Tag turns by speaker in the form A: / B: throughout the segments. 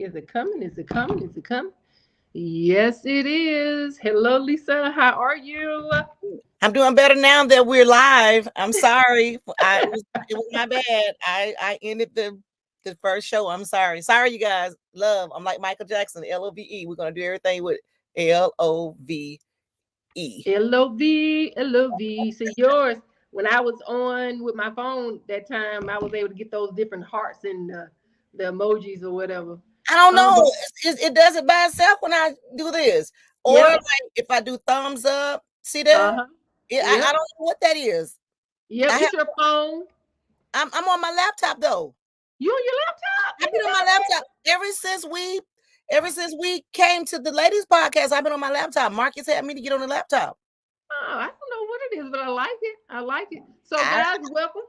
A: Is it coming? Is it coming? Is it coming? Yes, it is. Hello, Lisa. How are you?
B: I'm doing better now that we're live. I'm sorry. It was my bad. I ended the first show. I'm sorry. Sorry, you guys. Love. I'm like Michael Jackson. LOVE. We're gonna do everything with LOVE.
A: LOV, LOV. See, yours, when I was on with my phone that time, I was able to get those different hearts and the emojis or whatever.
B: I don't know.
A: But
B: It does it by itself when I do this, or
A: yep.
B: like if I do thumbs up. See that?
A: Uh-huh.
B: I
A: Yep.
B: don't know what that is.
A: Yep.
B: I have.
A: It's your phone.
B: I'm on my laptop though.
A: You on your laptop? I
B: I've been
A: didn't
B: on
A: know
B: my
A: that.
B: laptop ever since we came to the ladies podcast. I've been on my laptop. Marcus had me to get on the laptop.
A: Oh, I don't know what it is, but I like it. I like it. So,
B: I,
A: guys, welcome.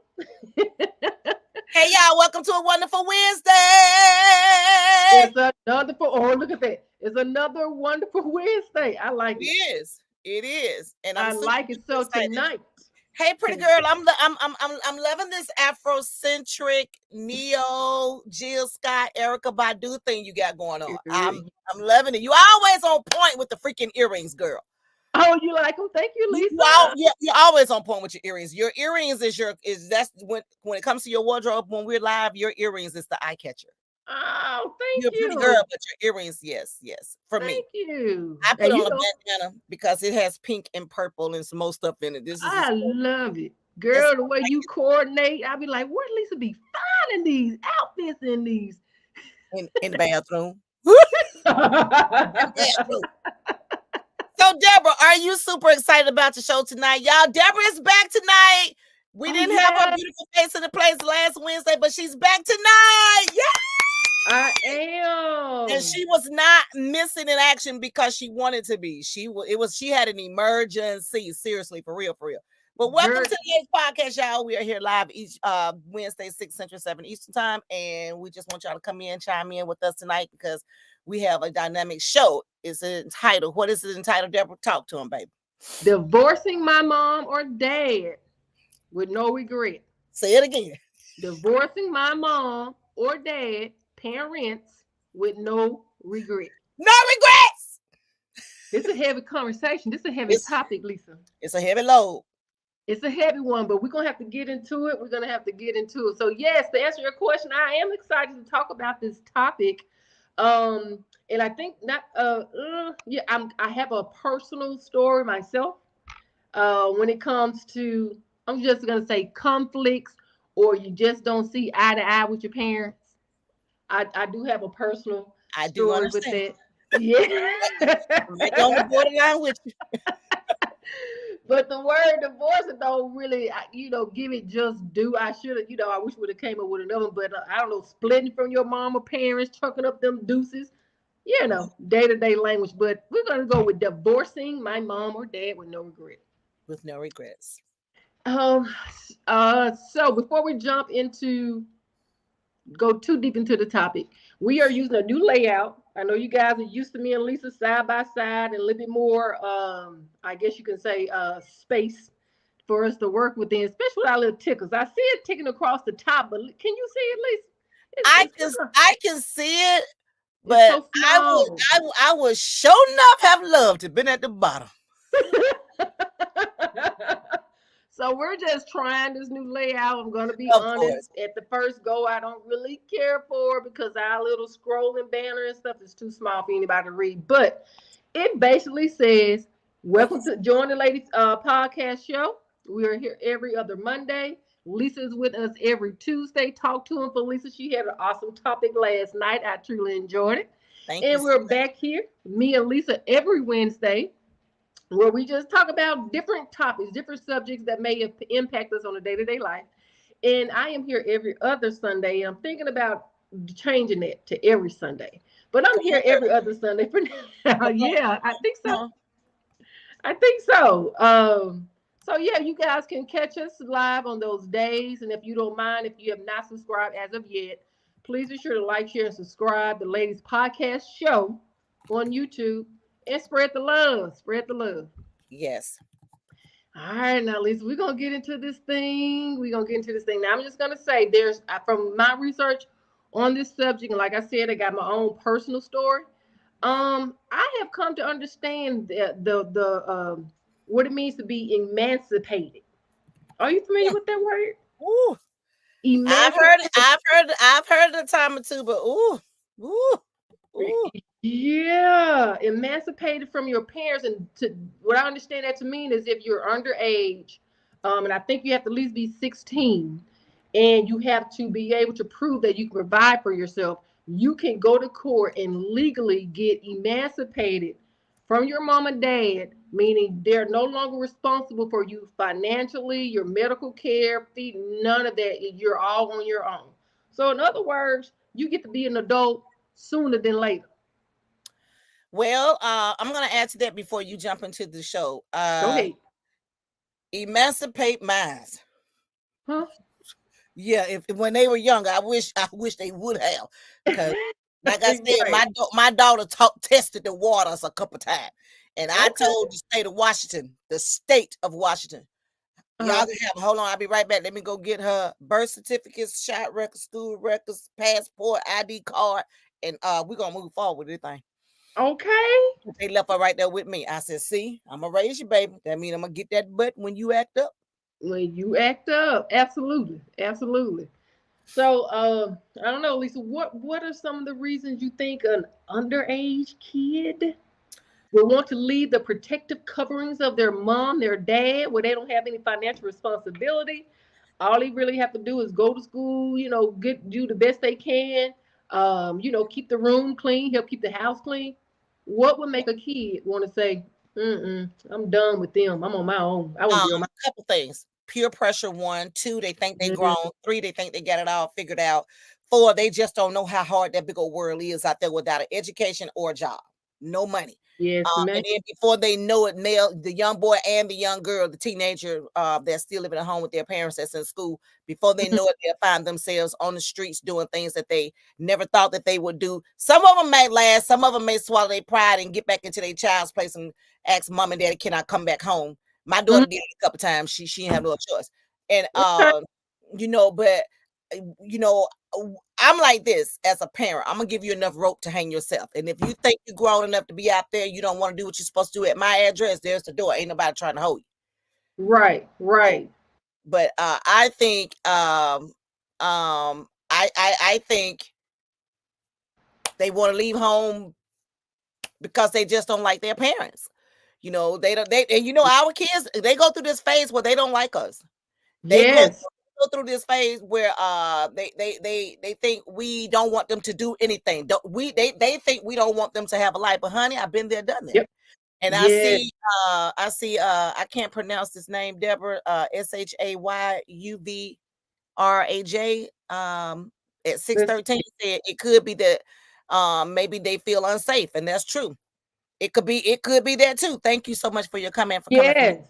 B: hey y'all, welcome to a wonderful Wednesday.
A: It's another oh, look at that. It's another wonderful Wednesday. I like
B: It
A: it.
B: is. It is, and I'm
A: I
B: super
A: like it.
B: duper
A: So
B: excited.
A: tonight,
B: Hey, pretty
A: to,
B: girl, I'm loving this Afrocentric neo Jill Scott Erica Badu thing you got going on. I'm loving it. You always on point with the freaking earrings, girl.
A: oh, you like them? Thank you,
B: You, you
A: Lisa.
B: you're always on point with your earrings. Your earrings is that's when it comes to your wardrobe when we're live. Your earrings is the eye catcher.
A: Oh, thank
B: You're a pretty girl,
A: you.
B: but your earrings, yes, yes, for me.
A: Thank you.
B: I
A: And
B: put
A: you
B: on a
A: know,
B: bandana because it has pink and purple and some more stuff in it. This is
A: I love it.
B: that's
A: Girl, the way you coordinate, I'll be like, where Lisa be finding these outfits in these?
B: in the bathroom. In the bathroom. So, Deborah, are you super excited about the show tonight? Y'all, Deborah is back tonight. We
A: Oh,
B: didn't have her
A: yeah,
B: beautiful face in the place last Wednesday, but she's back tonight. Yeah.
A: I
B: And
A: am.
B: she was not missing in action because she wanted to be. She had an emergency. Seriously, for real, for real. But welcome
A: Girl,
B: to the Age Podcast, y'all. We are here live each Wednesday, 6 Central, 7 Eastern time. And we just want y'all to come in, chime in with us tonight because we have a dynamic show. It's entitled, what is it entitled, Deborah? Talk to him, baby.
A: divorcing my mom or dad with no regret.
B: Say it again.
A: Divorcing my mom or dad, parents, with no regret.
B: No regrets.
A: This is a heavy conversation. This is a heavy
B: It's
A: topic, Lisa.
B: it's a heavy load.
A: It's a heavy one, but we're gonna have to get into it. We're gonna have to get into it. So, yes, to answer your question, I am excited to talk about this topic. And I think not. Yeah, I have a personal story myself. When it comes to, I'm just gonna say conflicts, or you just don't see eye to eye with your parents. I do have a personal
B: I do
A: story with
B: understand.
A: that. Yeah.
B: I'm right on the borderline with you.
A: But the word divorce don't really, give it just due. I should have, I wish would have came up with another one, but I don't know, splitting from your mom or parents, chucking up them deuces, day to day language. But we're gonna go with divorcing my mom or dad with no regret.
B: With no regrets.
A: Um, so before we jump into go too deep into the topic, we are using a new layout. I know you guys are used to me and Lisa side by side and a little bit more, I guess you can say, space for us to work within, especially with our little tickers. I see it ticking across the top, but can you see it, Lisa?
B: I
A: It's
B: can
A: kind of,
B: I can see it,
A: it's
B: but
A: so small.
B: I would sure enough have loved to been at the bottom.
A: So we're just trying this new layout. I'm gonna be
B: Of
A: honest.
B: course.
A: At the first go, I don't really care for it because our little scrolling banner and stuff is too small for anybody to read. But it basically says, "Welcome to Join the Ladies podcast show. We are here every other Monday. Lisa's with us every Tuesday. Talk to him for Lisa. She had an awesome topic last night. I truly enjoyed it.
B: Thank you
A: And
B: so
A: we're
B: much.
A: back here, me and Lisa, every Wednesday where we just talk about different topics, different subjects that may impact us on a day to day life. And I am here every other Sunday. And I'm thinking about changing that to every Sunday. But I'm
B: Come on,
A: here
B: girl.
A: every other Sunday for now.
B: Come on.
A: Yeah, I think
B: Come
A: so.
B: on.
A: I think so. So yeah, you guys can catch us live on those days. And if you don't mind, if you have not subscribed as of yet, please be sure to like, share, and subscribe the Ladies Podcast Show on YouTube and spread the love. Spread the love.
B: Yes.
A: All right, now Lisa, we're gonna get into this thing. We're gonna get into this thing. Now I'm just gonna say there's from my research on this subject, and like I said, I got my own personal story. I have come to understand the what it means to be emancipated. Are you familiar
B: Mm.
A: with that word?
B: Ooh,
A: Emancipated.
B: I've heard it a time or two, but ooh, ooh.
A: Yeah, emancipated from your parents, and to what I understand that to mean is if you're underage, and I think you have to at least be 16, and you have to be able to prove that you can provide for yourself. You can go to court and legally get emancipated from your mom and dad, meaning they're no longer responsible for you financially, your medical care, fee, none of that. You're all on your own. So, in other words, you get to be an adult sooner than later.
B: Well, I'm gonna add to that before you jump into the show.
A: Go ahead.
B: Emancipate minds.
A: Huh?
B: Yeah, if when they were younger, I wish they would have, because like I said,
A: Right.
B: my daughter tested the waters a couple times, and I
A: Okay.
B: told the state of Washington, y'all
A: Uh-huh.
B: can have. Hold on, I'll be right back. Let me go get her birth certificates, shot records, school records, passport, ID card, and we're gonna move forward with this thing.
A: Okay.
B: They left her right there with me. I said, "See, I'm gonna raise you, baby. That means I'm gonna get that butt when you act up."
A: When you act up, absolutely, absolutely. So, I don't know, Lisa. What are some of the reasons you think an underage kid will want to leave the protective coverings of their mom, their dad, where they don't have any financial responsibility? All they really have to do is go to school, get do the best they can, keep the room clean, help keep the house clean. What would make a kid want to say, I'm done with them. I'm on my own. I want to be on my
B: Couple things. Peer pressure, 1. 2, they think they
A: own.
B: grown. 3, they think they got it all figured out. 4, they just don't know how hard that big old world is out there without an education or a job. No money.
A: Yes, man.
B: And then before they know it, the young boy and the young girl, the teenager that's still living at home with their parents that's in school, before they
A: Mhm.
B: know it, they'll find themselves on the streets doing things that they never thought that they would do. Some of them may last, some of them may swallow their pride and get back into their child's place and ask mom and daddy, can I come back home? My daughter
A: Mhm.
B: did it a couple times. She didn't have no choice. And
A: Okay.
B: but you know, I'm like this as a parent. I'm gonna give you enough rope to hang yourself. And if you think you're grown enough to be out there, you don't want to do what you're supposed to do at my address, there's the door. Ain't nobody trying to hold you.
A: Right,
B: So,
A: right.
B: but I think I think they want to leave home because they just don't like their parents. They don't they and our kids, they go through this phase where they don't like us. They
A: Yes.
B: go through this phase where they think we don't want them to do anything. Don't we they think we don't want them to have a life. But honey, I've been there, done that.
A: Yep.
B: And
A: Yes.
B: I see I can't pronounce this name, Deborah, Shayuvraj, at
A: Let's
B: 613
A: see.
B: said it could be that maybe they feel unsafe, and that's true. It could be that too. Thank you so much for your comment for coming from.
A: Yes.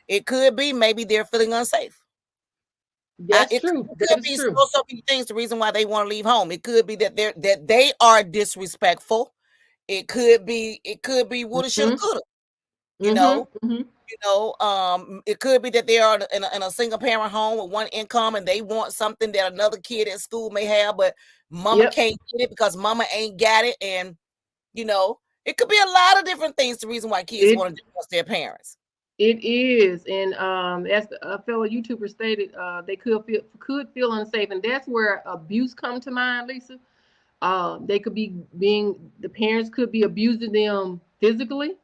B: It could be maybe they're feeling unsafe.
A: That's
B: It
A: true. That
B: could
A: is
B: be
A: true.
B: so many things. The reason why they want to leave home. It could be that they are disrespectful. It could be woulda, shoulda,
A: Mhm.
B: coulda. You
A: Mhm.
B: know,
A: Mhm.
B: it could be that they are in a single parent home with one income and they want something that another kid at school may have, but mama
A: Yep.
B: can't get it because mama ain't got it. And it could be a lot of different things. The reason why kids
A: It
B: want to divorce their parents.
A: it is, and as a fellow YouTuber stated, they could feel unsafe, and that's where abuse come to mind, Lisa. They could be being the parents could be abusing them physically,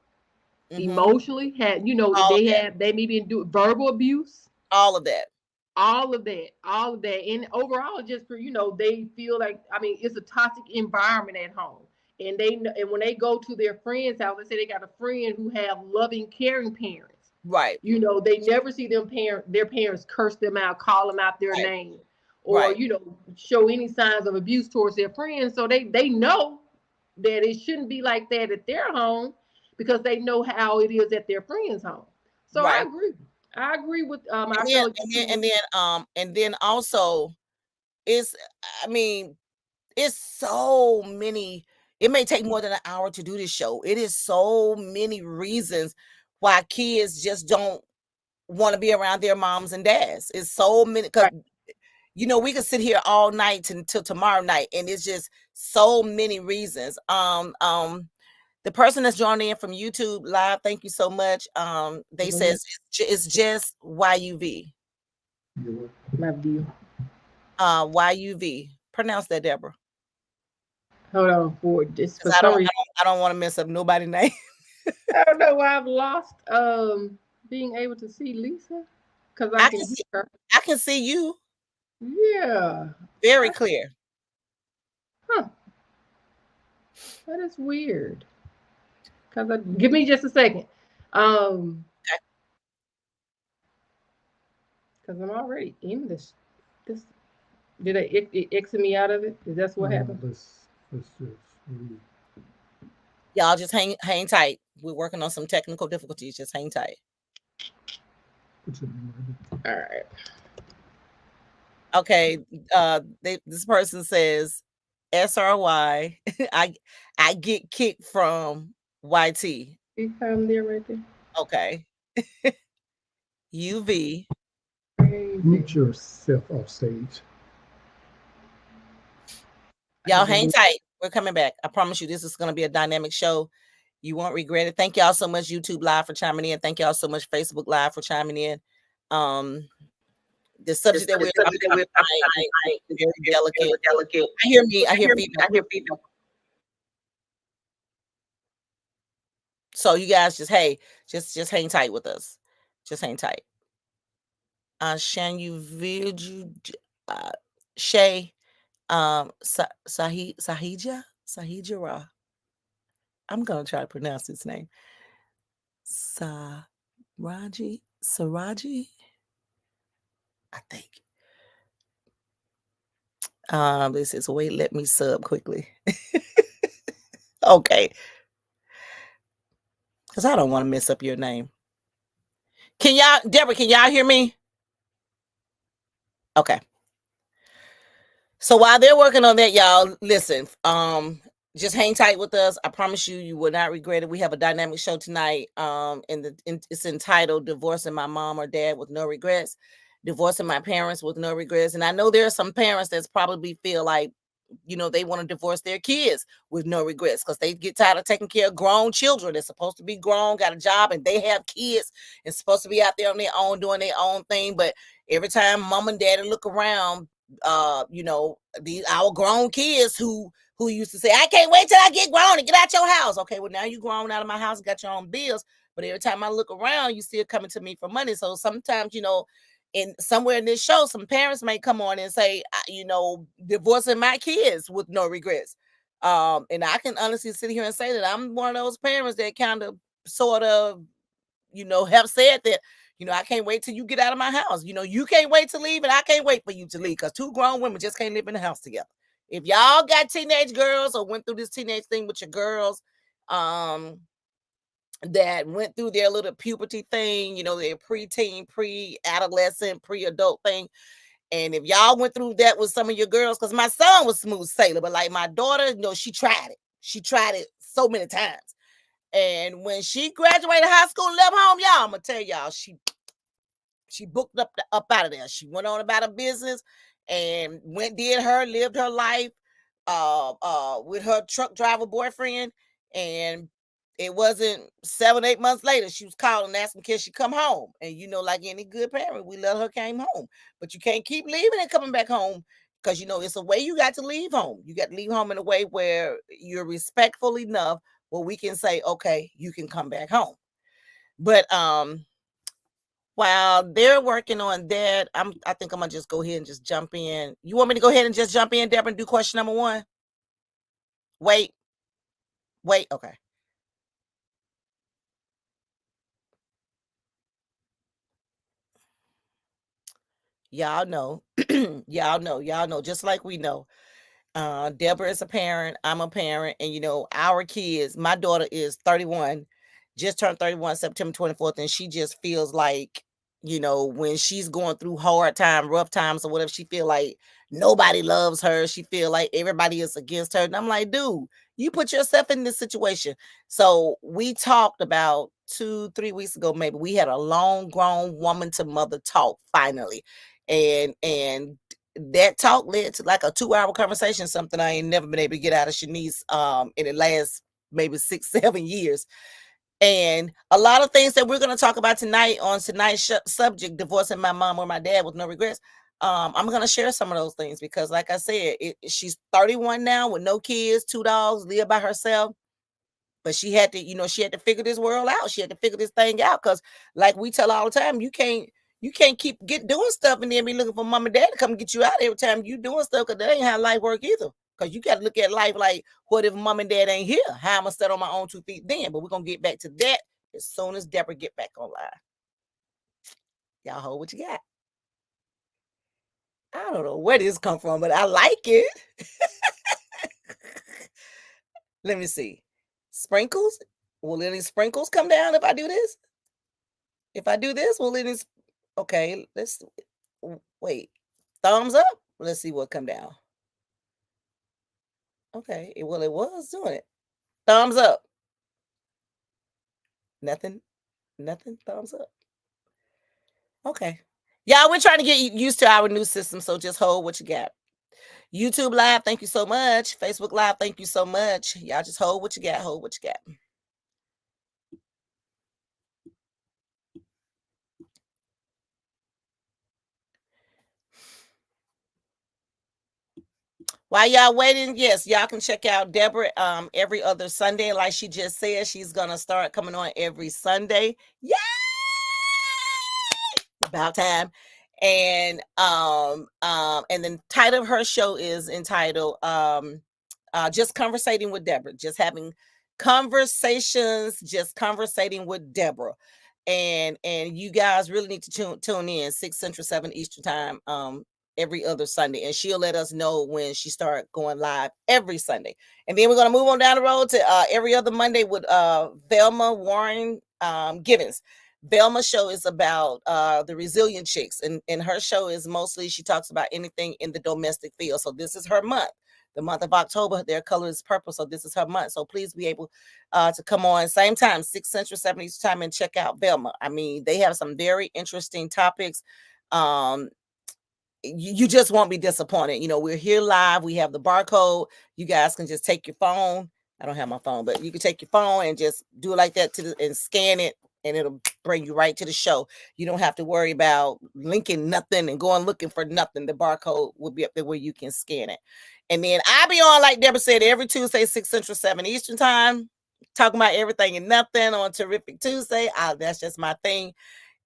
B: Hmm.
A: emotionally.
B: All of that.
A: They maybe do verbal abuse.
B: All of that.
A: All of that, and overall, just for they feel like, it's a toxic environment at home, and and when they go to their friend's house, they say they got a friend who have loving, caring parents.
B: Right.
A: They never see their parents curse them out, call them out their
B: Right.
A: name, or
B: Right.
A: show any signs of abuse towards their friends. So they know that it shouldn't be like that at their home because they know how it is at their friend's home. So I
B: Right.
A: agree. I agree with our
B: And then
A: fellow
B: and then
A: YouTubers.
B: and then and then also it's I mean, it's so many. It may take more than an hour to do this show. It is so many reasons why kids just don't want to be around their moms and dads. It's so many because
A: Right.
B: you know, we could sit here all night until tomorrow night, and it's just so many reasons. The person that's joining in from YouTube live, thank you so much. They says it's just YUV.
A: My view.
B: YUV. Pronounce that, Deborah.
A: Hold on for this. For
B: 'Cause
A: some reason,
B: I don't want to mess up nobody's name.
A: I don't know why I've lost being able to see Lisa because I can hear her.
B: I can see you
A: Yeah.
B: very clear.
A: Huh. That is weird. Give me just a second. Because I'm already in this. Did it exit me out of it? Is that what happened?
C: Let's just read.
B: Y'all just hang tight. We're working on some technical difficulties. Just hang tight.
A: All right.
B: Okay. This person says SRY. I get kicked from YT.
A: You come there right there.
B: Okay. UV.
C: Mute yourself off stage.
B: Y'all hang tight. We're coming back. I promise you this is going to be a dynamic show. You won't regret it. Thank y'all so much, YouTube Live, for chiming in. Thank y'all so much, Facebook Live, for chiming in. The subject that we're talking about is very delicate. I hear feedback. So you guys just hang tight with us. Just hang tight. Shan you Shay Sahija. I'm gonna try to pronounce his name. Saraji, I think. This is wait, let me sub quickly. Okay. Because I don't want to mess up your name. Deborah, can y'all hear me? Okay. So while they're working on that, y'all, listen, just hang tight with us. I promise you will not regret it. We have a dynamic show tonight. It's entitled Divorcing My Mom or Dad with No Regrets. Divorcing my parents with no regrets. And I know there are some parents that's probably feel like, you know, they want to divorce their kids with no regrets because they get tired of taking care of grown children. They're supposed to be grown, got a job, and they have kids and supposed to be out there on their own, doing their own thing. But every time mom and daddy look around, you know, our grown kids who used to say, I can't wait till I get grown and get out your house. Okay, well, now you grown out of my house, got your own bills. But every time I look around, you still coming to me for money. So sometimes, you know, in somewhere in this show, some parents may come on and say, you know, divorcing my kids with no regrets. And I can honestly sit here and say that I'm one of those parents that kind of sort of, you know, have said that, you know, I can't wait till you get out of my house. You know, you can't wait to leave and I can't wait for you to leave because two grown women just can't live in the house together. If y'all got teenage girls or went through this teenage thing with your girls, that went through their little puberty thing, you know, their preteen, pre-adolescent, pre-adult thing. And if y'all went through that with some of your girls, because my son was smooth sailor, but like my daughter, you know, she tried it. She tried it so many times. And when she graduated high school and left home, y'all, I'm gonna tell y'all, she booked up out of there. She went on about her business and lived her life with her truck driver boyfriend. And it wasn't 7-8 months later, she was calling asking, can she come home? And you know, like any good parent, we let her came home. But you can't keep leaving and coming back home because, you know, it's a way you got to leave home. You got to leave home in a way where you're respectful enough where we can say, okay, you can come back home. But while they're working on that, I think I'm gonna just go ahead and just jump in. You want me to go ahead and just jump in, Deborah, and do question number 1? Wait, okay. Y'all know, just like we know. Deborah is a parent, I'm a parent, and you know, our kids, my daughter is 31, just turned 31 September 24th, and she just feels like, you know, when she's going through hard time, rough times or whatever, she feel like nobody loves her. She feel like everybody is against her. And I'm like, dude, you put yourself in this situation. So we talked about 2-3 weeks ago, maybe we had a long grown woman to mother talk finally. And that talk led to like a 2-hour conversation, something I ain't never been able to get out of Shanice in the last maybe 6-7 years. And a lot of things that we're going to talk about tonight on tonight's subject, divorcing my mom or my dad with no regrets. I'm going to share some of those things because, like I said, she's 31 now with no kids, 2 dogs, live by herself. But she had to, she had to figure this world out. She had to figure this thing out because, like we tell all the time, you can't keep doing stuff and then be looking for mom and dad to come get you out every time you doing stuff, because that ain't how life work either. Because you got to look at life like, what if mom and dad ain't here? How am I set on my own 2 feet then? But we're going to get back to that as soon as Deborah get back online. Y'all hold what you got. I don't know where this come from, but I like it. Let me see. Sprinkles? Will any sprinkles come down if I do this? If I do this, will any... Okay, let's... Wait. Thumbs up? Let's see what come down. Okay, well, it was doing it. Thumbs up. Nothing. Thumbs up. Okay. Y'all, we're trying to get used to our new system, so just hold what you got. YouTube Live, thank you so much. Facebook Live, thank you so much. Y'all just hold what you got. Hold what you got. While y'all waiting, yes, y'all can check out Deborah every other Sunday. Like she just said, she's gonna start coming on every Sunday. Yay! About time. And the title of her show is entitled Just Conversating with Deborah. Just having conversations, just conversating with Deborah. And you guys really need to tune in 6 Central, 7 Eastern time every other Sunday, and she'll let us know when she start going live every Sunday. And then we're going to move on down the road to every other Monday with Velma Warren Givens. Velma's show is about the resilient chicks, and her show is mostly, she talks about anything in the domestic field. So this is her month. The month of October, their color is purple, so this is her month. So please be able to come on same time, 6 Central, 7 Eastern time, and check out Velma. I mean, they have some very interesting topics. You just won't be disappointed. We're here live. We have the barcode. You guys can just take your phone. I don't have my phone, but you can take your phone and just do it like that and scan it, and it'll bring you right to the show. You don't have to worry about linking nothing and going looking for nothing. The barcode will be up there where you can scan it. And then I'll be on, like Deborah said, every Tuesday, 6 Central, 7 Eastern time, talking about everything and nothing on Terrific Tuesday. That's just my thing.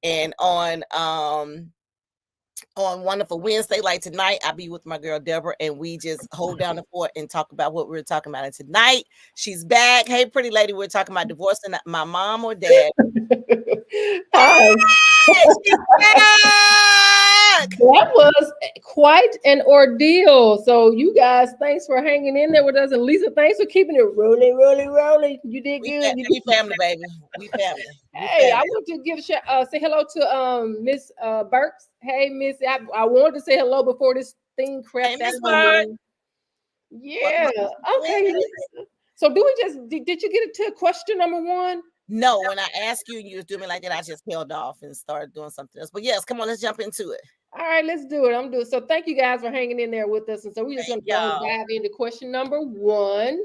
B: And on Wonderful Wednesday, like tonight, I'll be with my girl Deborah, and we just hold down the fort and talk about what we're talking about. And tonight, she's back. Hey, pretty lady, we're talking about divorcing my mom or dad.
A: Hi.
B: She's back!
A: That was quite an ordeal. So you guys, thanks for hanging in there with us. And Lisa, thanks for keeping it rolling. You did good.
B: We family, baby. We family.
A: Hey, I want to give say hello to Miss Burks. Hey, Miss, I wanted to say hello before this thing crapped out. Yeah. Okay. So did you get to question number 1?
B: No, when I asked you and you was doing me like that, I just held off and started doing something else. But yes, come on, let's jump into it.
A: All right, let's do it. So thank you guys for hanging in there with us. And so we're just going to dive into question number 1.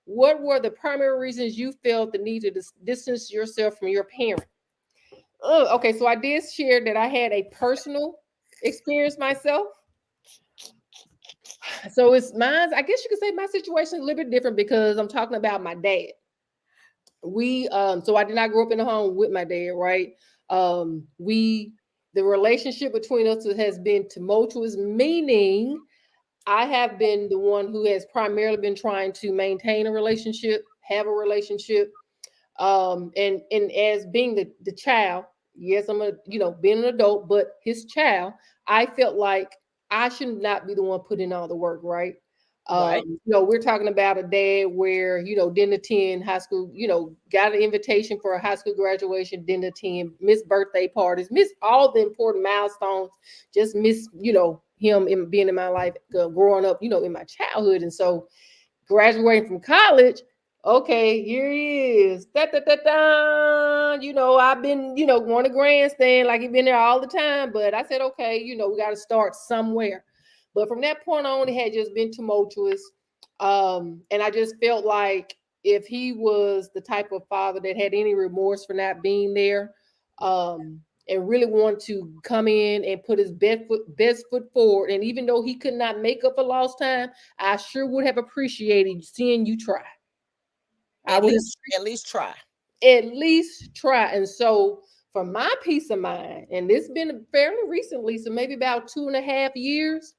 A: What were the primary reasons you felt the need to distance yourself from your parent? Okay, so I did share that I had a personal experience myself. So it's mine. I guess you could say my situation is a little bit different because I'm talking about my dad. So I did not grow up in a home with my dad, right? The relationship between us has been tumultuous, meaning I have been the one who has primarily been trying to maintain a relationship, have a relationship. And as being the child, yes, I'm being an adult, but his child, I felt like I should not be the one putting all the work, right?
B: Right.
A: We're talking about a dad where, didn't attend high school, got an invitation for a high school graduation, didn't attend, miss birthday parties, miss all the important milestones, just miss, him being in my life, growing up, in my childhood. And so graduating from college, okay, here he is. I've been, going to grandstand like he's been there all the time. But I said, okay, we got to start somewhere. But from that point on, it had just been tumultuous. And I just felt like if he was the type of father that had any remorse for not being there, and really wanted to come in and put his best foot forward, and even though he could not make up for lost time, I sure would have appreciated seeing you try. I
B: At
A: would have
B: least try.
A: at least try. And so, for my peace of mind, and this been fairly recently, so maybe about 2.5 years,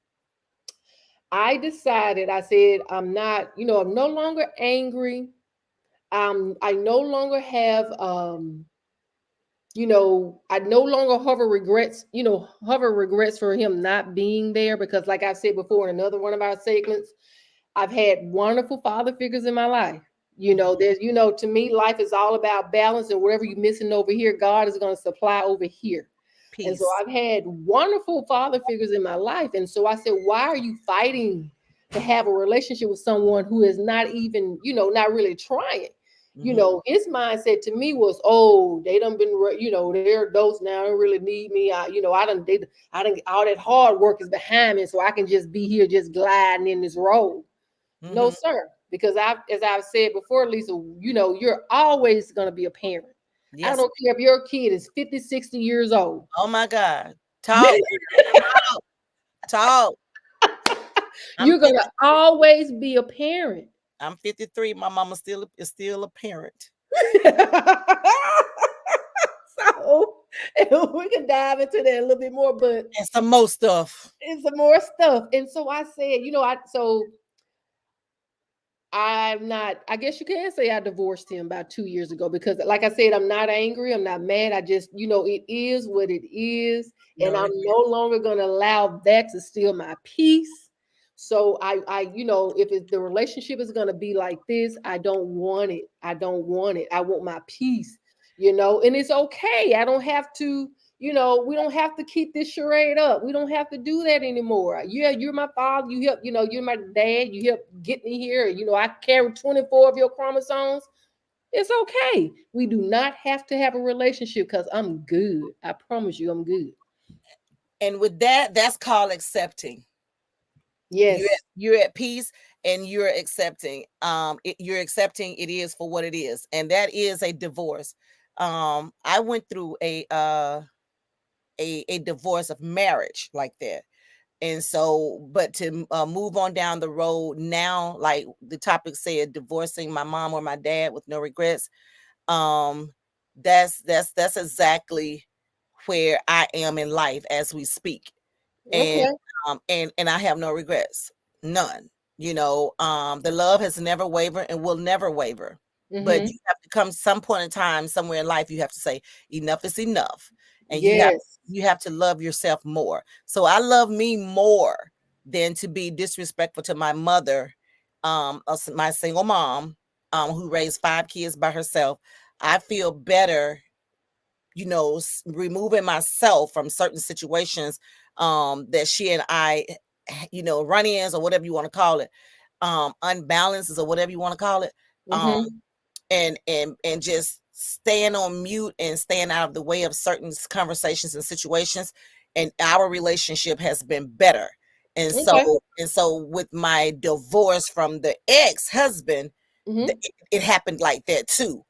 A: I decided, I said, I'm not, I'm no longer angry. I no longer have, I no longer hover regrets for him not being there, because like I said before in another one of our segments, I've had wonderful father figures in my life. There's, to me, life is all about balance, and whatever you're missing over here, God is going to supply over here. And so
B: Peace.
A: I've had wonderful father figures in my life. And so I said, why are you fighting to have a relationship with someone who is not even, not really trying? His mindset to me was, oh, they done been, they're adults now, they don't really need me. All that hard work is behind me, so I can just be here, just gliding in this role. No,
B: Mm-hmm.
A: sir. Because as I've said before, Lisa, you're always going to be a parent. I
B: Yes.
A: don't care if your kid is 50, 60 years old.
B: Oh my God. Talk, talk, talk. I'm
A: You're
B: 50,
A: gonna always be a parent.
B: I'm 53. My mama is still a parent.
A: So we can dive into that a little bit more, but
B: And some more stuff.
A: it's some more stuff. And so I said, I'm not, I guess you can say I divorced him about 2 years ago, because like I said, I'm not angry, I'm not mad. I just, it is what it is. And
B: No
A: I'm
B: regret.
A: no longer gonna allow that to steal my peace. So if the relationship is gonna be like this, I don't want it. I don't want it. I want my peace, and it's okay. I don't have to, we don't have to keep this charade up. We don't have to do that anymore. Yeah, you're my father. You help, you're my dad. You help get me here. I carry 24 of your chromosomes. It's okay. We do not have to have a relationship, because I'm good. I promise you, I'm good.
B: And with that, that's called accepting. You're
A: Yes.
B: you're at peace and you're accepting. You're accepting it is for what it is, and that is a divorce. I went through a divorce of marriage like that. And so, but to move on down the road now, like the topic said, divorcing my mom or my dad with no regrets. Um, that's exactly where I am in life as we speak, and
A: Okay.
B: and I have no regrets, none. The love has never wavered and will never waver. But
A: Mm-hmm.
B: you have to come some point in time somewhere in life, you have to say enough is enough, and
A: Yes.
B: you have to love yourself more. So I love me more than to be disrespectful to my mother, my single mom, who raised 5 kids by herself. I feel better, removing myself from certain situations that she and I, run-ins or whatever you want to call it, unbalances or whatever you want to call it, um,
A: Mm-hmm.
B: and just staying on mute and staying out of the way of certain conversations and situations, and our relationship has been better. And
A: Okay.
B: so with my divorce from the ex-husband,
A: Mm-hmm.
B: it happened like that too.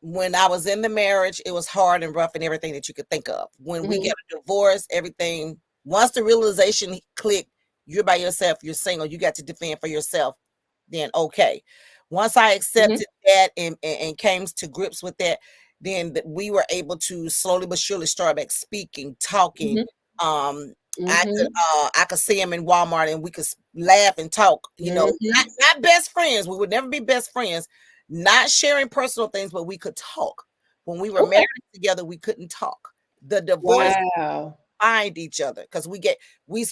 B: When I was in the marriage, it was hard and rough and everything that you could think of. When we
A: Mm-hmm.
B: get a divorce, everything, once the realization clicked, you're by yourself, you're single, you got to defend for yourself, then okay. Once I
A: Mm-hmm.
B: accepted that and came to grips with that, then we were able to slowly but surely start back speaking, talking. Um,
A: Mm-hmm.
B: I could see him in Walmart and we could laugh and talk,
A: Mm-hmm.
B: not best friends. We would never be best friends, not sharing personal things, but we could talk. When we were
A: Okay.
B: married together, we couldn't talk. The divorce,
A: Wow.
B: find each other because we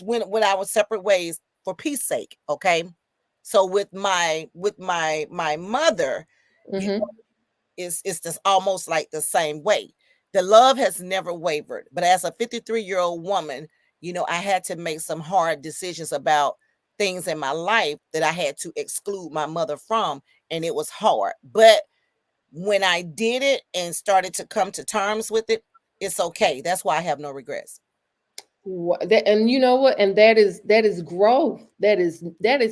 B: went our separate ways for peace sake. Okay. So with my mother, you
A: Mm-hmm.
B: it's just almost like the same way. The love has never wavered. But as a 53-year-old woman, I had to make some hard decisions about things in my life that I had to exclude my mother from. And it was hard. But when I did it and started to come to terms with it, it's okay. That's why I have no regrets.
A: That, and you know what? And that is growth. That is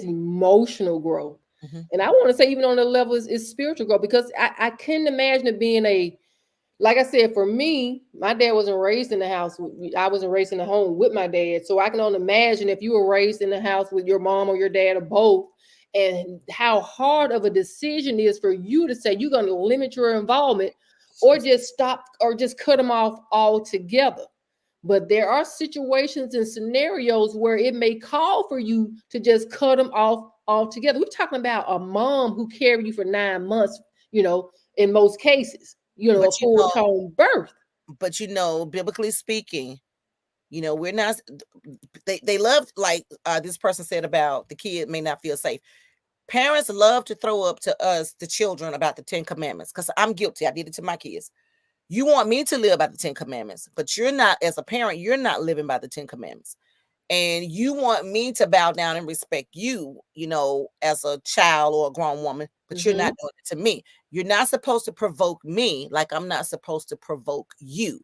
A: emotional growth.
B: Mhm.
A: And I want to say even on the level is spiritual growth because I couldn't imagine it being a, like I said, for me, my dad wasn't raised in the house. I wasn't raised in the home with my dad. So I can only imagine if you were raised in the house with your mom or your dad or both, and how hard of a decision is for you to say you're going to limit your involvement or just stop or just cut them off altogether. But there are situations and scenarios where it may call for you to just cut them off altogether. We're talking about a mom who carried you for 9 months, in most cases, a
B: But
A: full term birth.
B: biblically speaking, we're not. They love, like this person said about the kid may not feel safe. Parents love to throw up to us, the children, about the 10 Commandments, because I'm guilty. I did it to my kids. You want me to live by the 10 Commandments, but you're not, as a parent, you're not living by the 10 Commandments. And you want me to bow down and respect you, as a child or a grown woman, but you're not
A: Hmm.
B: doing it to me. You're not supposed to provoke me like I'm not supposed to provoke you.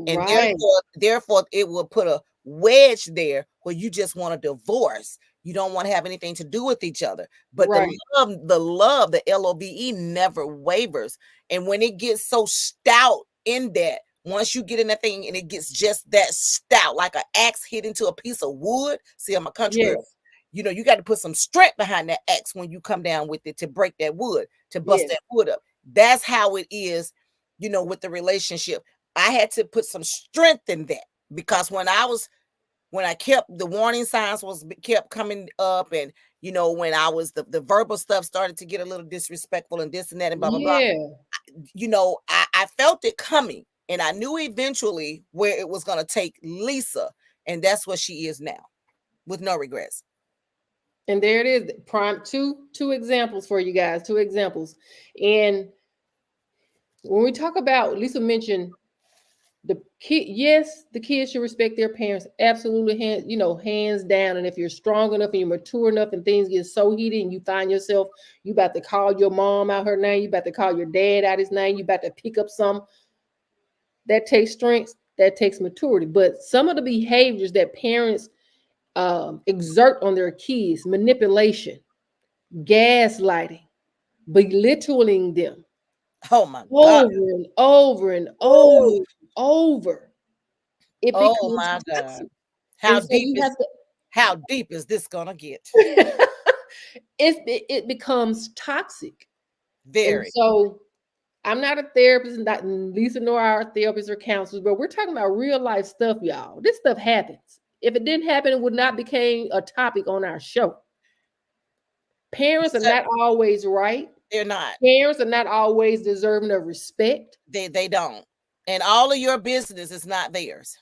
B: And
A: Right,
B: therefore, it will put a wedge there where you just want a divorce. You don't want to have anything to do with each other. But
A: right.
B: the LOVE never wavers. And when it gets so stout in that, once you get in that thing and it gets just that stout, like an axe hit into a piece of wood. See, I'm a country girl.
A: Yes,
B: You got to put some strength behind that axe when you come down with it to break that wood, to bust
A: yes,
B: that wood up. That's how it is, with the relationship. I had to put some strength in that because when I kept the warning signs kept coming up, and when I was the verbal stuff started to get a little disrespectful and this and that and blah blah blah.
A: yeah.
B: I felt it coming, and I knew eventually where it was going to take Lisa, and that's what she is now, with no regrets.
A: And there it is. Prime two examples for you guys. Two examples. And when we talk about, Lisa mentioned the kid, yes, the kids should respect their parents, absolutely, hands down. And if you're strong enough and you're mature enough and things get so heated and you find yourself, you about to call your mom out her name, you about to call your dad out his name, you about to pick up some, that takes strength, that takes maturity. But some of the behaviors that parents exert on their kids, manipulation, gaslighting, belittling them
B: Oh my God.
A: over and over and over
B: Ooh.
A: and over, it
B: Oh
A: becomes
B: my God.
A: toxic.
B: How
A: And so
B: deep
A: you
B: is
A: have to,
B: how deep is this gonna get?
A: it becomes toxic. And
B: Very.
A: so I'm not a therapist, and not Lisa nor our therapists or counselors, but we're talking about real life stuff, y'all. This stuff happens. If it didn't happen, it would not became a topic on our show. Parents are
B: So
A: not always right.
B: they're not.
A: Parents are not always deserving of respect.
B: They don't. And all of your business is not theirs.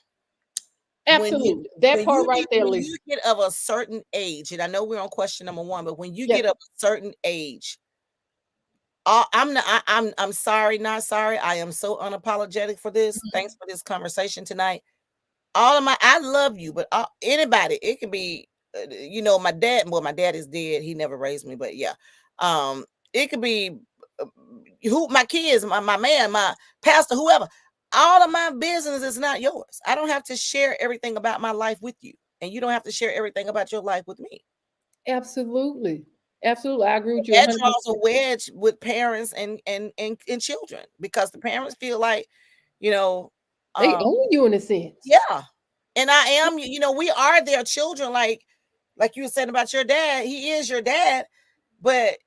B: When you
A: Absolutely. That
B: when
A: part
B: you
A: right
B: get
A: there,
B: when
A: Lisa.
B: you get of a certain age, and I know we're on question number one, but when you
A: Yep.
B: get of a certain age, I'm not. I'm sorry, not sorry. I am so unapologetic for this. Thanks for this conversation tonight. All of I love you, but anybody, it can be, my dad. Well, my dad is dead. He never raised me, but yeah, it could be uh, who my kids, my man, my pastor, whoever. All of my business is not yours. I don't have to share everything about my life with you, and you don't have to share everything about your life with me.
A: Absolutely. Absolutely. I agree with you
B: That draws a
A: 100%.
B: wedge with parents and children, because the parents feel like, you know,
A: They
B: um,
A: own you in a sense.
B: yeah. And I am, we are their children, like you were saying about your dad. He is your dad, but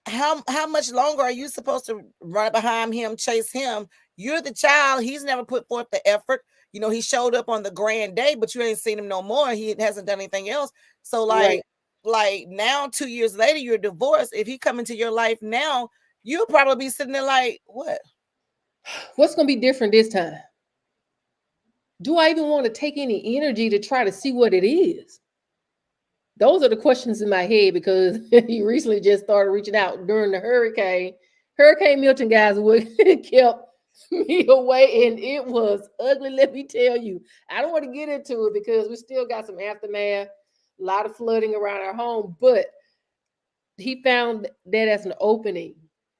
B: how much longer are you supposed to run behind him, chase him? You're the child. He's never put forth the effort. He showed up on the grand day, but you ain't seen him no more. He hasn't done anything else. So
A: Right.
B: like now, 2 years later, you're divorced. If he come into your life now, you'll probably be sitting there like, what?
A: What's going to be different this time? Do I even want to take any energy to try to see what it is? Those are the questions in my head because he recently just started reaching out during the hurricane. Hurricane Milton, guys, what kept me away, and it was ugly. Let me tell you, I don't want to get into it because we still got some aftermath, a lot of flooding around our home. But he found that as an opening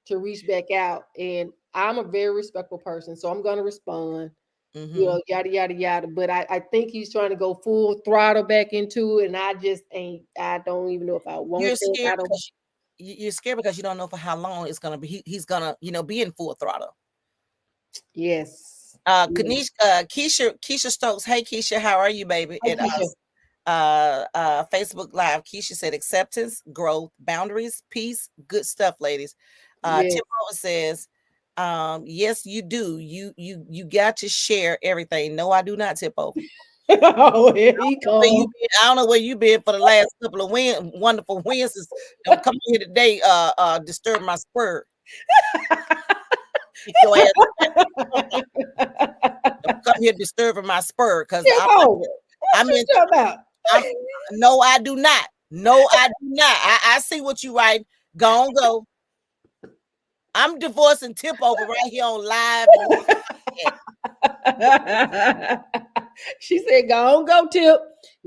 A: to reach back out, and I'm a very respectful person, so I'm going to respond. Yada yada yada. But I think he's trying to go full throttle back into it, and I just ain't. I don't even know if I want
B: You're
A: to.
B: scared
A: I don't.
B: because you're scared because you don't know for how long it's gonna be. He's gonna, be in full throttle.
A: Yes. Yes.
B: Keisha Stokes. Hey Keisha, how are you, baby?
A: Hi,
B: And
A: Keisha.
B: Facebook Live. Keisha said acceptance, growth, boundaries, peace, good stuff, ladies.
A: Yes.
B: Tim Howard says, yes, you do. You got to share everything. No, I do not, tip over.
A: Oh, here he comes.
B: I don't know where you been for the last couple of wonderful Wednesdays. Don't come here today, disturb my spur. Get your ass back. Don't come here disturbing my spur because
A: Tim over. What
B: I'm
A: you
B: in.
A: talking about?
B: No, I do not. No, I do not. I see what you write. Go on, go. I'm divorcing Tip over right here on live.
A: She said, "Go on, go, Tip.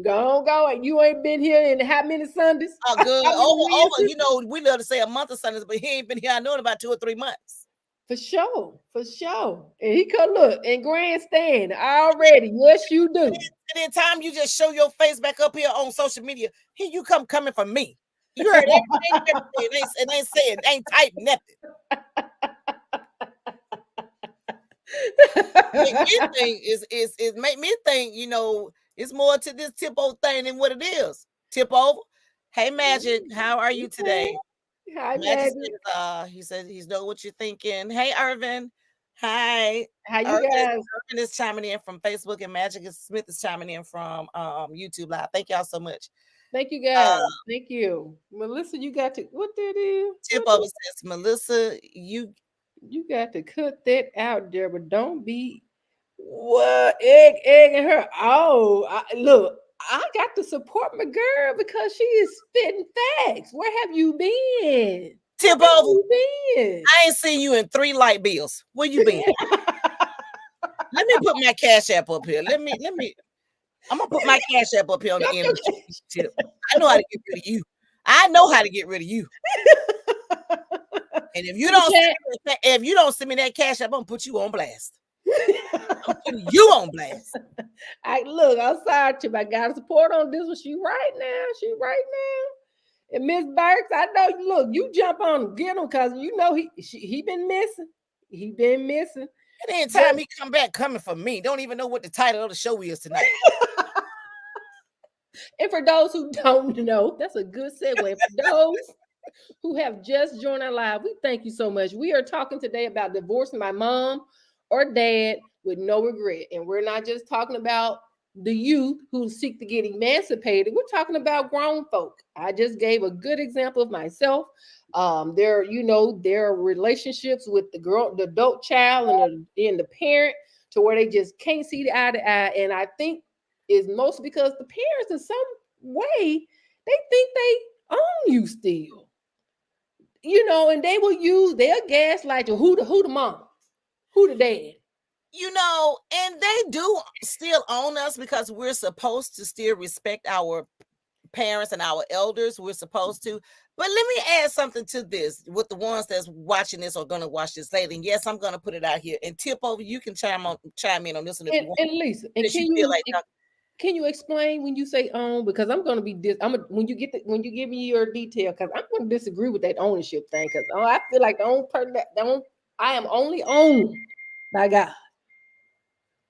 A: Go on, go. You ain't been here in how many Sundays?
B: Oh, good. Over. We love to say a month of Sundays, but he ain't been here. I know in about 2 or 3 months.
A: For sure, for sure. And he could look in grandstand already. Yes, you do.
B: And then time you just show your face back up here on social media, here you coming from me. You heard everything. It ain't saying, ain't type nothing. Make me think, it's more to this Tip over thing than what it is. Tip over. Hey Magic, how are you today?
A: Hi,
B: Magic
A: Magic.
B: says, he said he's know what you're thinking. Hey Irvin. Hi.
A: How you
B: Irvin,
A: guys?
B: Irvin is chiming in from Facebook and Smith is chiming in from YouTube Live. Thank y'all so much.
A: Thank you, guys. Thank you, Melissa. You got to what that is?
B: Tip over says, Melissa, you
A: got to cut that out there, but don't be what egging her. Oh, look, I got to support my girl because she is spitting facts. Where have you been?
B: Tip
A: Where have
B: over.
A: you been?
B: I ain't seen you in 3 light bills. Where you been? Let me put my cash app up here. Let me. I'm gonna put my cash app up here on the end of the tip. I know how to get rid of you. I know how to get rid of you. And if you don't send me that cash app, I'm gonna put you on blast. I'm putting you on blast.
A: I'm sorry, Chip. I gotta support on this one. She right now. And Miss Burks, I know you look, you jump on him, get him, cause you know he been missing. He been missing.
B: And then time he come back coming for me. Don't even know what the title of the show is tonight.
A: And for those who don't know, that's a good segue. For those who have just joined our live, we thank you so much. We are talking today about divorcing my mom or dad with no regret. And we're not just talking about the youth who seek to get emancipated. We're talking about grown folk. I just gave a good example of myself. There are relationships with the adult child and the parent to where they just can't see the eye to eye. And I think is mostly because the parents in some way they think they own you still. And they'll gaslight you. Who the mom? Who the dad?
B: And they do still own us because we're supposed to still respect our parents and our elders. We're supposed to. But let me add something to this with the ones that's watching this or going to watch this later. And yes, I'm going to put it out here. And Tip over, you can chime in on this one if you want.
A: And Lisa, and can you explain when you say own? Because I'm going to be when you give me your detail, because I'm going to disagree with that ownership thing. Because I feel like the only person I am only owned by God.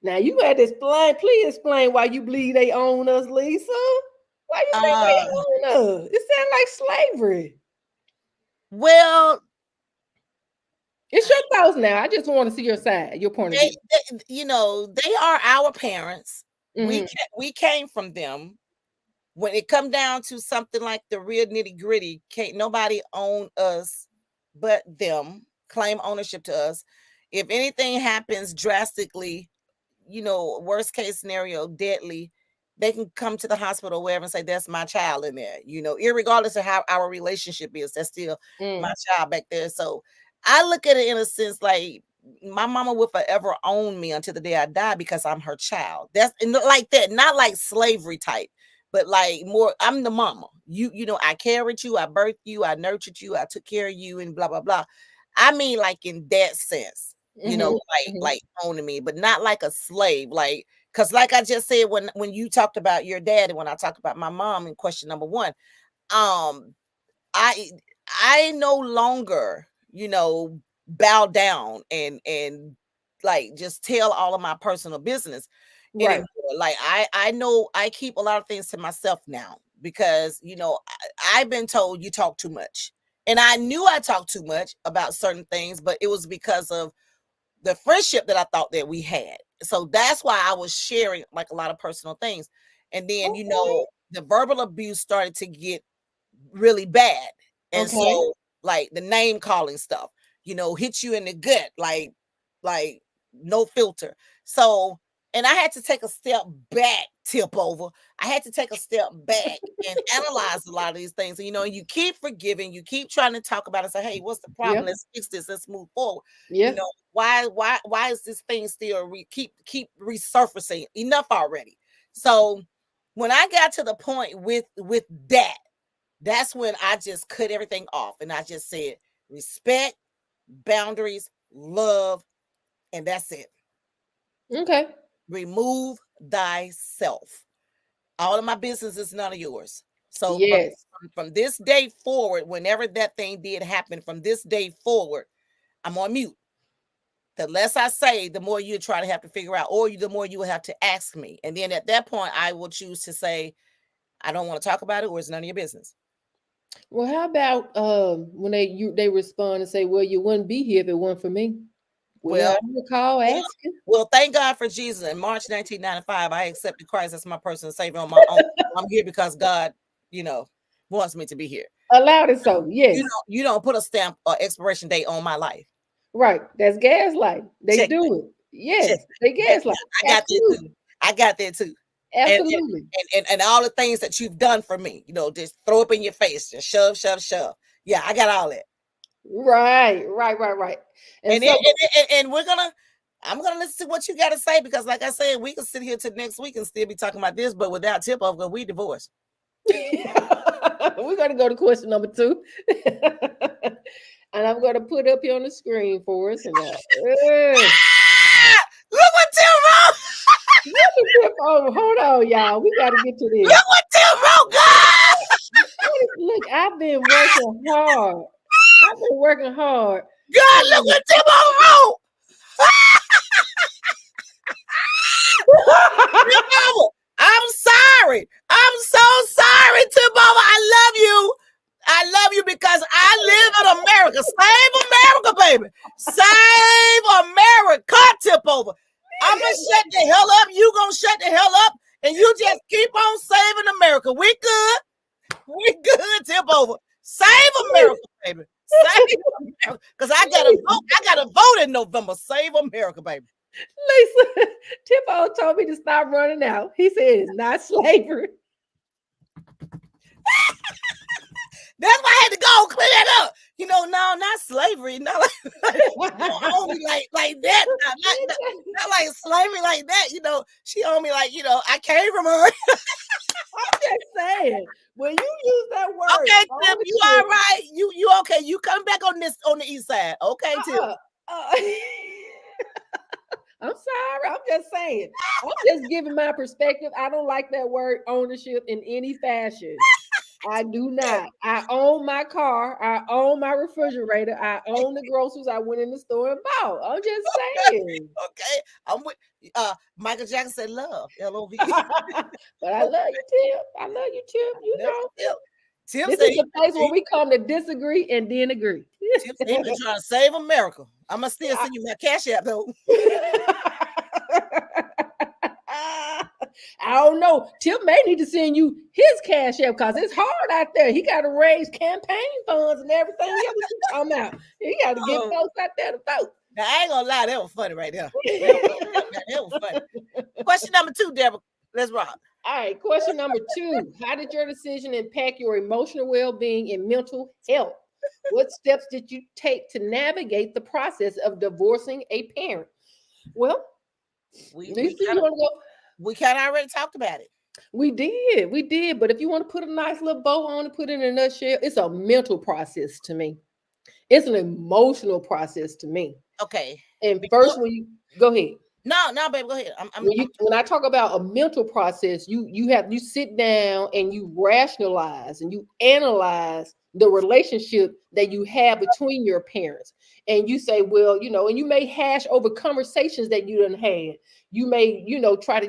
A: Now you had to explain. Please explain why you believe they own us, Lisa. Why you think they own us? It sounds like slavery.
B: Well,
A: it's your thoughts now. I just want to see your side, your point of view.
B: They are our parents.
A: Mm-hmm.
B: We came from them. When it come down to something like the real nitty gritty, can't nobody own us but them, claim ownership to us. If anything happens drastically, worst case scenario, deadly, they can come to the hospital or wherever and say, that's my child in there, irregardless of how our relationship is, that's still my child back there. So I look at it in a sense like my mama will forever own me until the day I die because I'm her child. That's like that, not like slavery type, but like more, I'm the mama. I carried you, I birthed you, I nurtured you, I took care of you, and blah, blah, blah. I mean, like in that sense. you know, like owning me, but not like a slave. Like, because like I just said, when you talked about your dad and when I talked about my mom in question number one, um, I no longer, you know, bow down and like just tell all of my personal business
A: Right.
B: anymore. Like I know I keep a lot of things to myself now because you know I've been told you talk too much. And I knew I talked too much about certain things, but it was because of the friendship that I thought that we had. So that's why I was sharing like a lot of personal things. And then, you
A: Okay.
B: know, the verbal abuse started to get really bad. And
A: Okay.
B: so like the name calling stuff, you know, hit you in the gut, like no filter. So, and I had to take a step back, tip over. I had to take a step back and analyze a lot of these things. And, you know, you keep forgiving, you keep trying to talk about it, say, hey, what's the problem?
A: Yeah.
B: Let's fix this, let's move forward. You
A: Yeah.
B: know, why is this thing still keep resurfacing? Enough already. So when I got to the point with that, that's when I just cut everything off and I just said respect, boundaries, love, and that's it.
A: Okay.
B: Remove thyself. All of my business is none of yours. So
A: Yes.
B: from this day forward, whenever that thing did happen, from this day forward, I'm on mute. The less I say, the more you try to have to figure out, or the more you will have to ask me. And then at that point, I will choose to say, I don't want to talk about it, or it's none of your business.
A: Well, how about when they respond and say, "Well, you wouldn't be here if it weren't for me." Well,
B: Well,
A: I recall
B: well,
A: asking.
B: well, thank God for Jesus. In March 1995, I accepted Christ as my personal savior on my own. I'm here because God, you know, wants me to be here.
A: Allowed it so.
B: You
A: Yes.
B: don't, you don't put a stamp or expiration date on my life.
A: Right. That's gaslight. They
B: Check,
A: do it.
B: check.
A: Yes. They
B: Yeah,
A: gaslight.
B: I got that too.
A: Absolutely.
B: I got that too. And, and
A: Absolutely.
B: and all the things that you've done for me, you know, just throw up in your face, just shove, shove, shove. Yeah, I got all that.
A: Right. Right. Right. Right. And
B: And
A: so,
B: it, and I'm gonna listen to what you gotta say because, like I said, we can sit here till next week and still be talking about this, but without tip off, because we divorced.
A: we're going to go to question number 2. And I'm going to put up here on the screen for us. And
B: Ah! Look what Tim wrote.
A: let me flip over. Hold on, y'all. We got to get to this.
B: Look what Tim wrote, God.
A: Look, I've been working hard. I've been working hard.
B: God, look what Tim wrote. Tim, I'm sorry. I'm so sorry, Tim. I love you. I love you because I live in America. Save America, baby. Save America. Tip over. I'm gonna shut the hell up. You gonna shut the hell up, and you just keep on saving America. We good. We good. Tip over. Save America, baby. Save America. Because I gotta vote. I gotta vote in November. Save America, baby.
A: Lisa, Tipo told me to stop running out. He said it's not slavery.
B: That's why I had to go clear that up. You know, no, not slavery. Not like, only like that. Not like slavery like that. You know, she owned me like, you know, I came from her.
A: I'm just saying. When you use that word,
B: Okay, Tim, you all right? You okay? You come back on the east side. Okay, Tim.
A: I'm sorry. I'm just saying. I'm just giving my perspective. I don't like that word ownership in any fashion. I do not. I own my car. I own my refrigerator. I own the groceries I went in the store and bought. I'm just saying.
B: Okay, I'm with Michael Jackson said love. L-O-V.
A: But I love you, Tim. I love you, Tim. You know.
B: Tim
A: This
B: said
A: is the place where we come to disagree and then agree.
B: Tim said he been trying to save America. I'm gonna still send you my cash app though.
A: I don't know. Tim may need to send you his cash app because it's hard out there. He got to raise campaign funds and everything else you talking about. He got to get folks out there to vote.
B: Now I ain't gonna lie, that was funny right there. That was funny. Question number 2, Deborah. Let's rock.
A: All right, question number 2. How did your decision impact your emotional well-being and mental health? What steps did you take to navigate the process of divorcing a parent? Well,
B: we kind of already talked about it.
A: We did. But if you want to put a nice little bow on and put it in a nutshell, it's a mental process to me. It's an emotional process to me.
B: Okay.
A: And
B: Before,
A: first, when you go ahead.
B: no, baby, go ahead.
A: When I talk about a mental process, you sit down and you rationalize and you analyze the relationship that you have between your parents, and you say, well, and you may hash over conversations that you done had. You may, try to,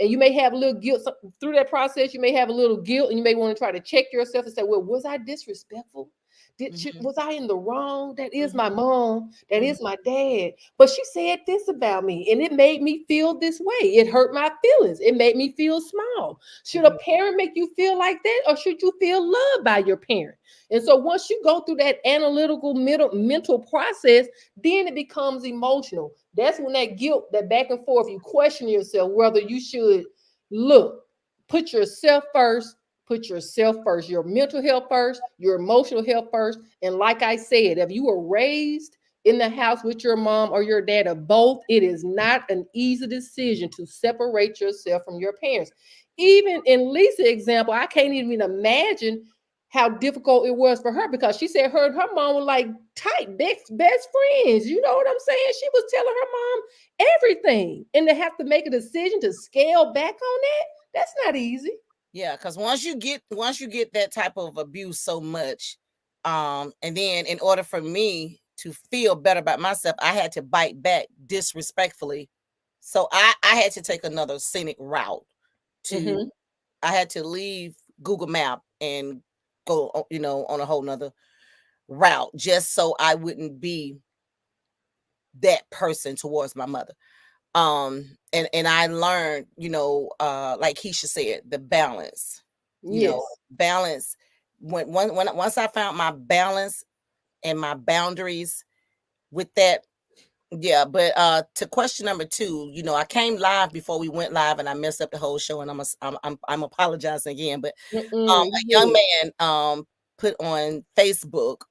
A: and you may have a little guilt through that process. You may have a little guilt, and you may want to try to check yourself and say, well, was I disrespectful?
B: Mhm,
A: Was I in the wrong? That is
B: mhm,
A: my mom. That
B: mhm,
A: is my dad. But she said this about me, and it made me feel this way. It hurt my feelings. It made me feel small. Should a
B: mhm,
A: parent make you feel like that, or should you feel loved by your parent? And so once you go through that analytical mental process, then it becomes emotional. That's when that guilt, that back and forth, you question yourself whether you should look, put yourself first. Put yourself first, your mental health first, your emotional health first. And like I said, if you were raised in the house with your mom or your dad, or both, it is not an easy decision to separate yourself from your parents. Even in Lisa's example, I can't even imagine how difficult it was for her, because she said her mom was like tight best friends. You know what I'm saying? She was telling her mom everything, and to have to make a decision to scale back on that's not easy.
B: yeah, because once you get that type of abuse so much, and then in order for me to feel better about myself, I had to bite back disrespectfully. So I had to take another scenic route to
A: Mm-hmm.
B: I had to leave Google Map and go on a whole nother route, just so I wouldn't be that person towards my mother. And I learned, like Keisha said, the balance,
A: Yes.
B: balance. When once I found my balance and my boundaries with that. Yeah, but to question number 2, I came live before we went live and I messed up the whole show, and I'm apologizing again. But
A: Mm-mm,
B: a
A: you
B: young
A: good.
B: man put on Facebook,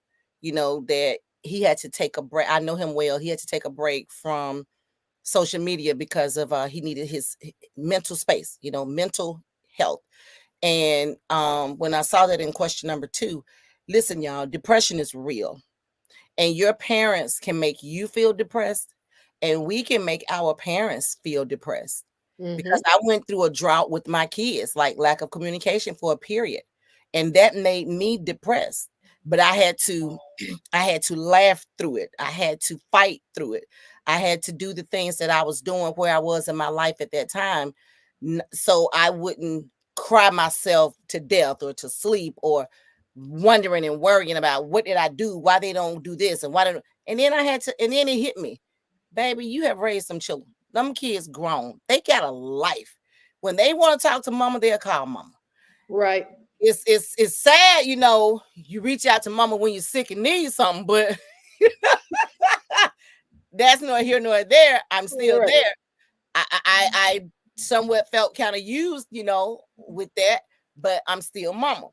B: that he had to take a break. I know him well. He had to take a break from social media because of he needed his mental space, mental health. And when I saw that in question number 2, listen, y'all, depression is real, and your parents can make you feel depressed, and we can make our parents feel depressed, because
A: Mm-hmm.
B: I went through a drought with my kids, like lack of communication for a period, and that made me depressed. But I had to laugh through it. I had to fight through it. I had to do the things that I was doing where I was in my life at that time, so I wouldn't cry myself to death or to sleep, or wondering and worrying about what did I do, why they don't do this, and why don't. And then and then it hit me, baby, you have raised some children. Them kids grown. They got a life. When they want to talk to mama, they'll call mama.
A: Right.
B: It's sad, you reach out to mama when you're sick and need something, but that's nor here nor there. I'm still
A: Right.
B: there. I somewhat felt kind of used, with that, but I'm still mama.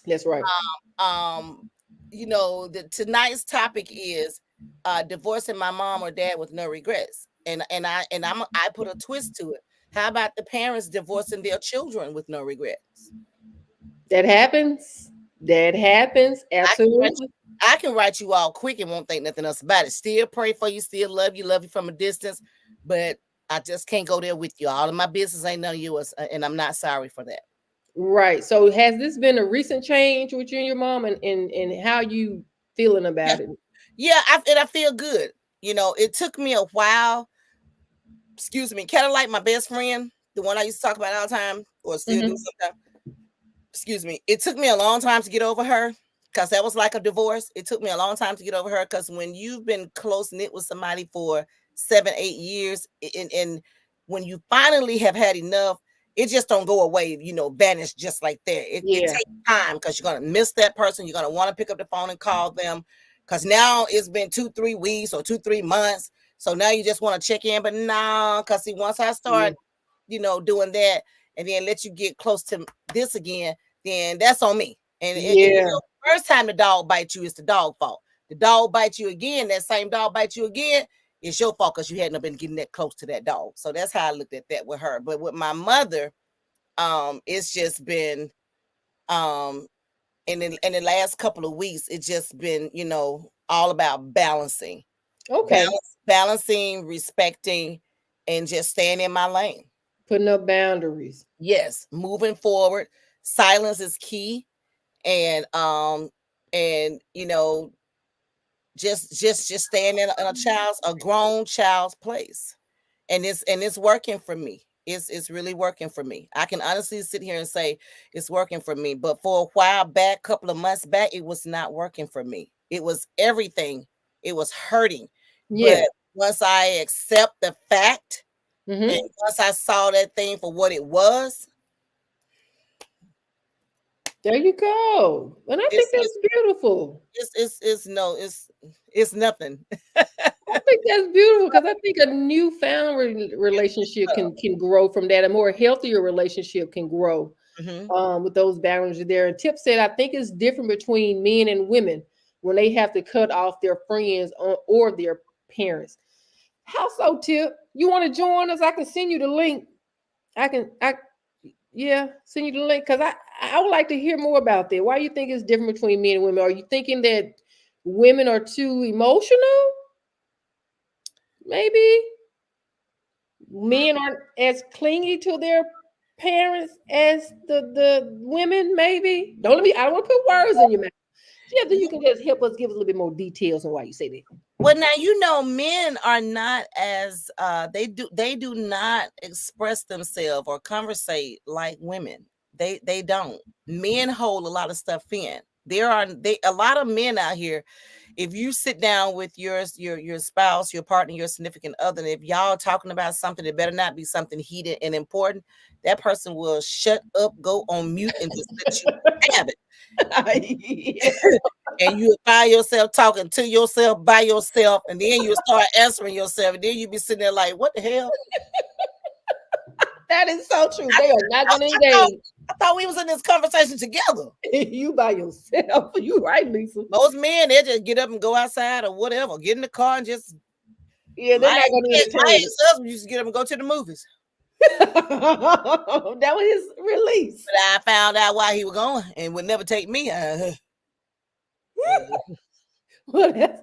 A: That's right.
B: Um, the tonight's topic is divorcing my mom or dad with no regrets. I put a twist to it. How about the parents divorcing their children with no regrets?
A: That happens. That happens.
B: I can write
A: Absolutely.
B: I can write you all quick and won't think nothing else about it. Still pray for you, still love you from a distance, but I just can't go there with you. All of my business ain't none of yours, and I'm not sorry for that.
A: Right. So has this been a recent change with you and your mom, and how you feeling
B: Yeah,
A: about it?
B: yeah, and I feel good. It took me a while. Excuse me, kind of like my best friend, the one I used to talk about all the time, or still do
A: Mm-hmm.
B: sometimes. Excuse me. It took me a long time to get over her, because that was like a divorce. It took me a long time to get over her, because when you've been close knit with somebody for 7, 8 years, and when you finally have had enough, it just don't go away, vanish just like that. It
A: Yeah.
B: takes time, because you're gonna miss that person. You're gonna want to pick up the phone and call them, because now it's been 2, 3 weeks or 2, 3 months. So now you just want to check in, but nah, because see, once I
A: Yeah.
B: start, doing that, and then let you get close to this again, then that's on me. And
A: Yeah.
B: first time the dog bites you, it's the dog fault. The dog bites you again, that same dog bites you again, it's your fault, because you hadn't been getting that close to that dog. So that's how I looked at that with her. But with my mother, it's just been in the last couple of weeks, it's just been, all about balancing.
A: Okay.
B: Balancing, respecting, and just staying in my lane.
A: Putting up boundaries.
B: Yes, moving forward. Silence is key, and just staying in a grown child's place, and it's working for me. It's really working for me. I can honestly sit here and say it's working for me. But for a while back, couple of months back, it was not working for me. It was everything. It was hurting. But
A: Yeah.
B: once I accept the fact,
A: Mm-hmm.
B: and once I saw that thing for what it was,
A: There you go. And I think
B: it's
A: that's beautiful.
B: it's nothing.
A: I think that's beautiful because I think a newfound relationship can grow from that. A more healthier relationship can grow
B: Mhm.
A: with those boundaries there. And Tip said, I think it's different between men and women when they have to cut off their friends or their parents. How so, Tip? You want to join us? I can send you the link. I yeah, send you the link because I would like to hear more about that. Why you think it's different between men and women? Are you thinking that women are too emotional? Maybe men aren't as clingy to their parents as the women. Maybe don't let me. I don't want to put words in your mouth. Yeah, then you can just help us give us a little bit more details on why you say that.
B: Well, now men are not as they do not express themselves or conversate like women. They don't. Men hold a lot of stuff in. A lot of men out here. If you sit down with your spouse, your partner, your significant other, and if y'all talking about something, it better not be something heated and important. That person will shut up, go on mute, and just let you have it.
A: Yeah.
B: And you find yourself talking to yourself by yourself, and then you start answering yourself, and then you be sitting there like, "What the hell?"
A: That is so true. They are not going to
B: I thought,
A: engage
B: I thought we was in this conversation together.
A: you by yourself. You right, Lisa.
B: Most men, they just get up and go outside or whatever, get in the car and just.
A: Yeah, they're not going to
B: My
A: entertain
B: ex-husband used to get up and go to the movies.
A: it. That was his release.
B: But I found out why he was going and would never take me.
A: Well, that's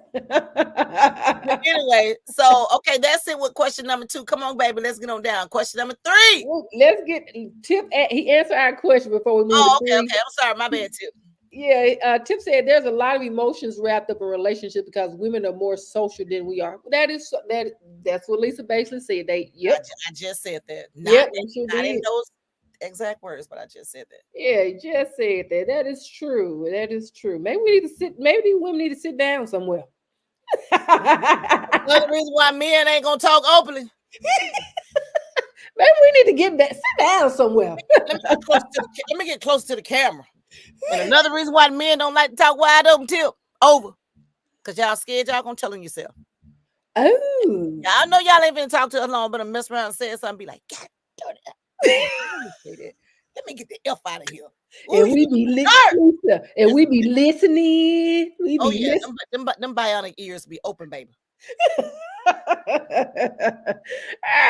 B: Anyway, so okay, that's it with question number 2. Come on, baby, let's get on down. Question number 3.
A: Let's get Tip. He answered our question before we move to
B: Oh,
A: 3.
B: okay. I'm sorry, my bad, Tip.
A: Yeah, Tip said there's a lot of emotions wrapped up in relationship because women are more social than we are. That's what Lisa basically said.
B: I just said that.
A: Yep, you sure
B: Not in
A: did.
B: those exact words, but I just said that.
A: Yeah, you just said that. That is true. That is true. Maybe we need to sit. Maybe these women need to sit down somewhere.
B: Another reason why men ain't gonna talk openly.
A: Maybe we need to get back, sit down somewhere.
B: Let me get close to the camera. And another reason why men don't like to talk wide open, Tip, over. Because y'all scared y'all gonna tell on yourself.
A: Oh.
B: Y'all know y'all ain't been talk to us long, but I mess around and say something, be like, God damn it. Let me get the F out of here. Ooh,
A: And we be listening. And we be listening. We
B: oh
A: be
B: yeah,
A: listening.
B: them bionic ears be open, baby.
A: All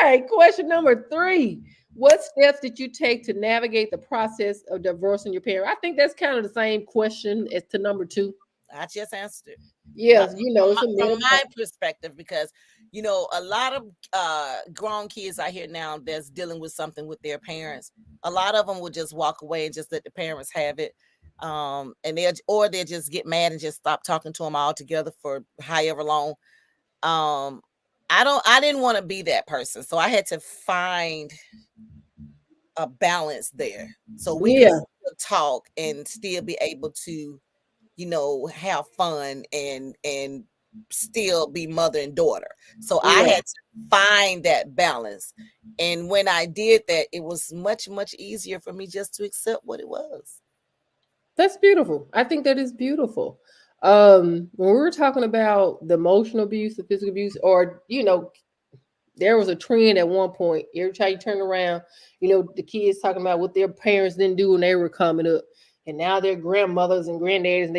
A: right, question number 3. What steps did you take to navigate the process of divorcing your parent? I think that's kind of the same question as to number 2.
B: I just answered it.
A: Yes, it's a
B: From
A: middle.
B: my perspective, because a lot of grown kids out here now that's dealing with something with their parents, a lot of them will just walk away and just let the parents have it, and they'll just get mad and just stop talking to them altogether for however long. I didn't want to be that person, so I had to find a balance there so we could
A: Yeah,
B: still talk and still be able to have fun and still be mother and daughter. So I
A: yeah.
B: had to find that balance. And when I did that, it was much, much easier for me just to accept what it was.
A: That's beautiful. I think that is beautiful. When we were talking about the emotional abuse, the physical abuse, or there was a trend at one point. Every time you turn around, the kids talking about what their parents didn't do when they were coming up. And now they're grandmothers and granddaddies, and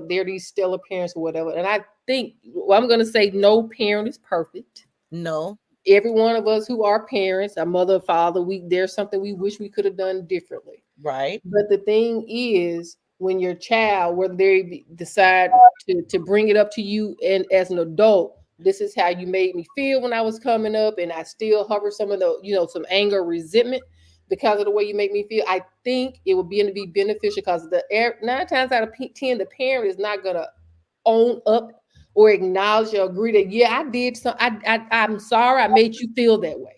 A: they're these stellar parents or whatever. And I think, well, I'm gonna say no parent is perfect.
B: No.
A: Every one of us who are parents, our mother, father, there's something we wish we could have done differently.
B: Right.
A: But the thing is, when your child, whether they decide to bring it up to you and as an adult, This is how you made me feel when I was coming up, and I still harbor some of the, some anger, resentment because of the way you make me feel. I think it would be beneficial because 9 times out of 10, the parent is not gonna own up or acknowledge or agree that yeah, I did some. I'm sorry, I made you feel that way.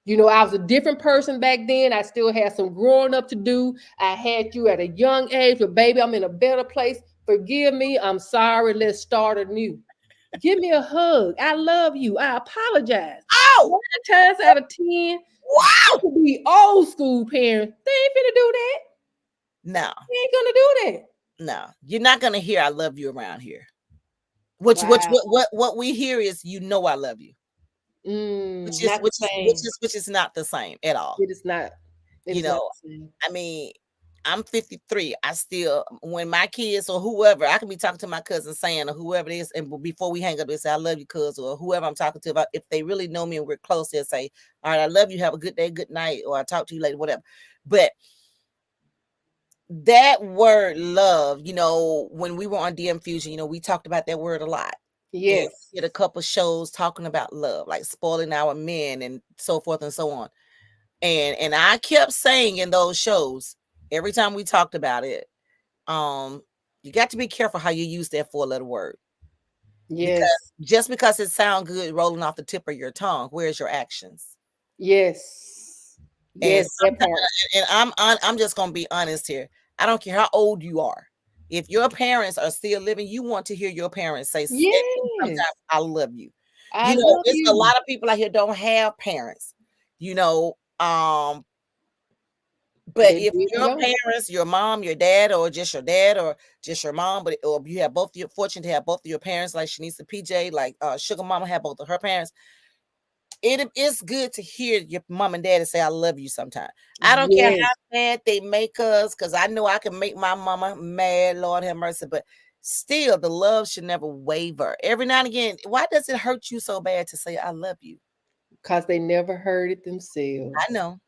A: I was a different person back then. I still had some growing up to do. I had you at a young age, but baby, I'm in a better place. Forgive me. I'm sorry. Let's start anew. Give me a hug. I love you. I apologize.
B: Oh,
A: 9 times out of 10,
B: wow.
A: it could be old school parents. They ain't finna do that.
B: No,
A: They ain't gonna do that.
B: no, you're not gonna hear "I love you" around here. Which,
A: Wow.
B: what we hear is "I love you,"
A: Not the same.
B: which is not the same at all.
A: It is not. It
B: You
A: is not
B: know,
A: the same.
B: I mean, I'm 53. I still, when my kids or whoever, I can be talking to my cousin saying or whoever it is, and before we hang up, they say, "I love you, cuz," or whoever I'm talking to. If they really know me and we're close, they'll say, "All right, I love you. Have a good day, good night," or "I talk to you later," whatever. But that word love, when we were on DM Fusion, we talked about that word a lot. And
A: Yes.
B: we did a couple shows talking about love, like spoiling our men and so forth and so on. And I kept saying in those shows, every time we talked about it, you got to be careful how you use that 4-letter word. Because
A: Yes.
B: just because it sounds good rolling off the tip of your tongue, where's your actions?
A: Yes.
B: And
A: Yes. That
B: sometimes,
A: part.
B: and I'm just gonna be honest here. I don't care how old you are. If your parents are still living, you want to hear your parents say sometimes,
A: Yes.
B: "I love you."
A: I love
B: It's a
A: you.
B: lot of people out here don't have parents. You know, um, but
A: They
B: if
A: really
B: your
A: don't.
B: parents, your mom, your dad, or just your dad, or just your mom, or you have both, you're fortunate to have both of your parents, like Shanice and PJ, like Sugar Mama had both of her parents. It's good to hear your mom and daddy say "I love you" sometime. I don't care how
A: Yes.
B: mad they make us, because I know I can make my mama mad, Lord have mercy, but still the love should never waver. Every now and again, why does it hurt you so bad to say "I love you"?
A: Because they never heard it
B: I
A: themselves.
B: know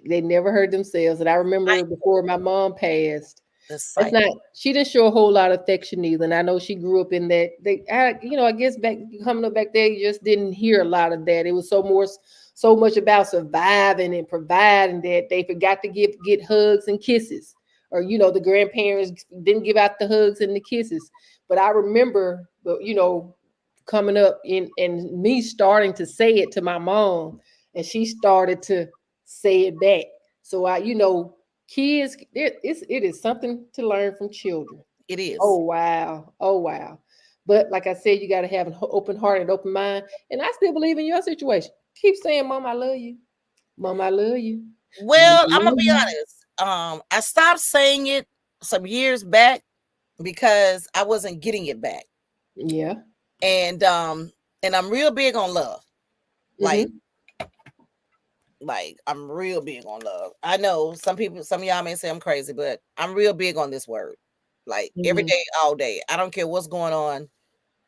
A: They never heard themselves. And I remember before my mom passed,
B: the
A: that's
B: cycle.
A: not, she didn't show a whole lot of affection either. And I know she grew up in that. I guess back coming up back there, you just didn't hear a lot of that. It was so much about surviving and providing that they forgot to get hugs and kisses. Or, the grandparents didn't give out the hugs and the kisses. But I remember, coming up in and me starting to say it to my mom, and she started to say it back. So kids, it is something to learn from children.
B: It
A: Oh
B: is.
A: wow, oh wow. But like I said, you got to have an open heart and open mind. And I still believe in your situation. Keep saying, "Mom, I love you. Mom, I love you. Mom,
B: Well,
A: I
B: I'm gonna
A: love
B: be
A: you."
B: honest. I stopped saying it some years back because I wasn't getting it back.
A: Yeah.
B: And I'm real big on love. Like
A: Mm-hmm.
B: I'm real big on love. I know some of y'all may say I'm crazy, but I'm real big on this word. Like every
A: Mm-hmm.
B: day, all day. I don't care what's going on.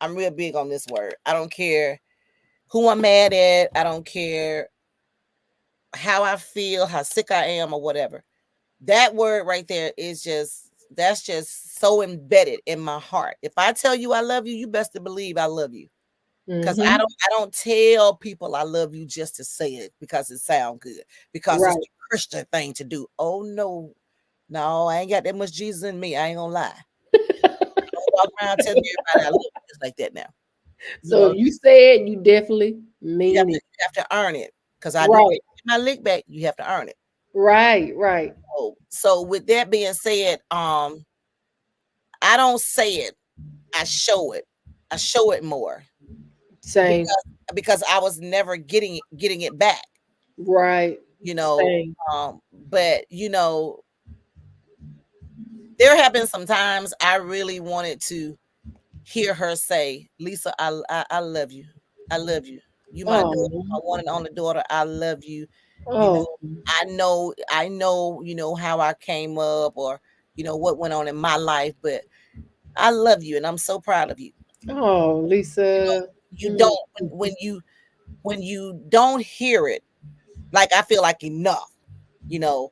B: I'm real big on this word. I don't care who I'm mad at. I don't care how I feel, how sick I am, or whatever. That word right there is that's just so embedded in my heart. If I tell you I love you, you best to believe I love you. Because
A: Mm-hmm.
B: I don't tell people I love you just to say it because it sounds good, because it's
A: Right.
B: the Christian thing to do. Oh no, no, I ain't got that much Jesus in me. I ain't gonna lie. Don't walk around telling everybody I love you just like that now. You
A: So
B: know,
A: if you say it, you definitely mean it.
B: you have to earn it. Because I do
A: Right.
B: get my lick back, you have to earn it.
A: Right. Right.
B: So with that being said, I don't say it, I show it. I show it more
A: Same.
B: because I was never getting it back,
A: Right.
B: you know.
A: Same.
B: But there have been some times I really wanted to hear her say, "Lisa, I love you. I love you. You my daughter,
A: Oh.
B: my one and only daughter. I love you. You know,
A: Oh.
B: I know, how I came up, or what went on in my life, but I love you and I'm so proud of you.
A: Oh,
B: You know,
A: Lisa.
B: you
A: Mm.
B: don't when you don't hear it, like I feel like enough, you know,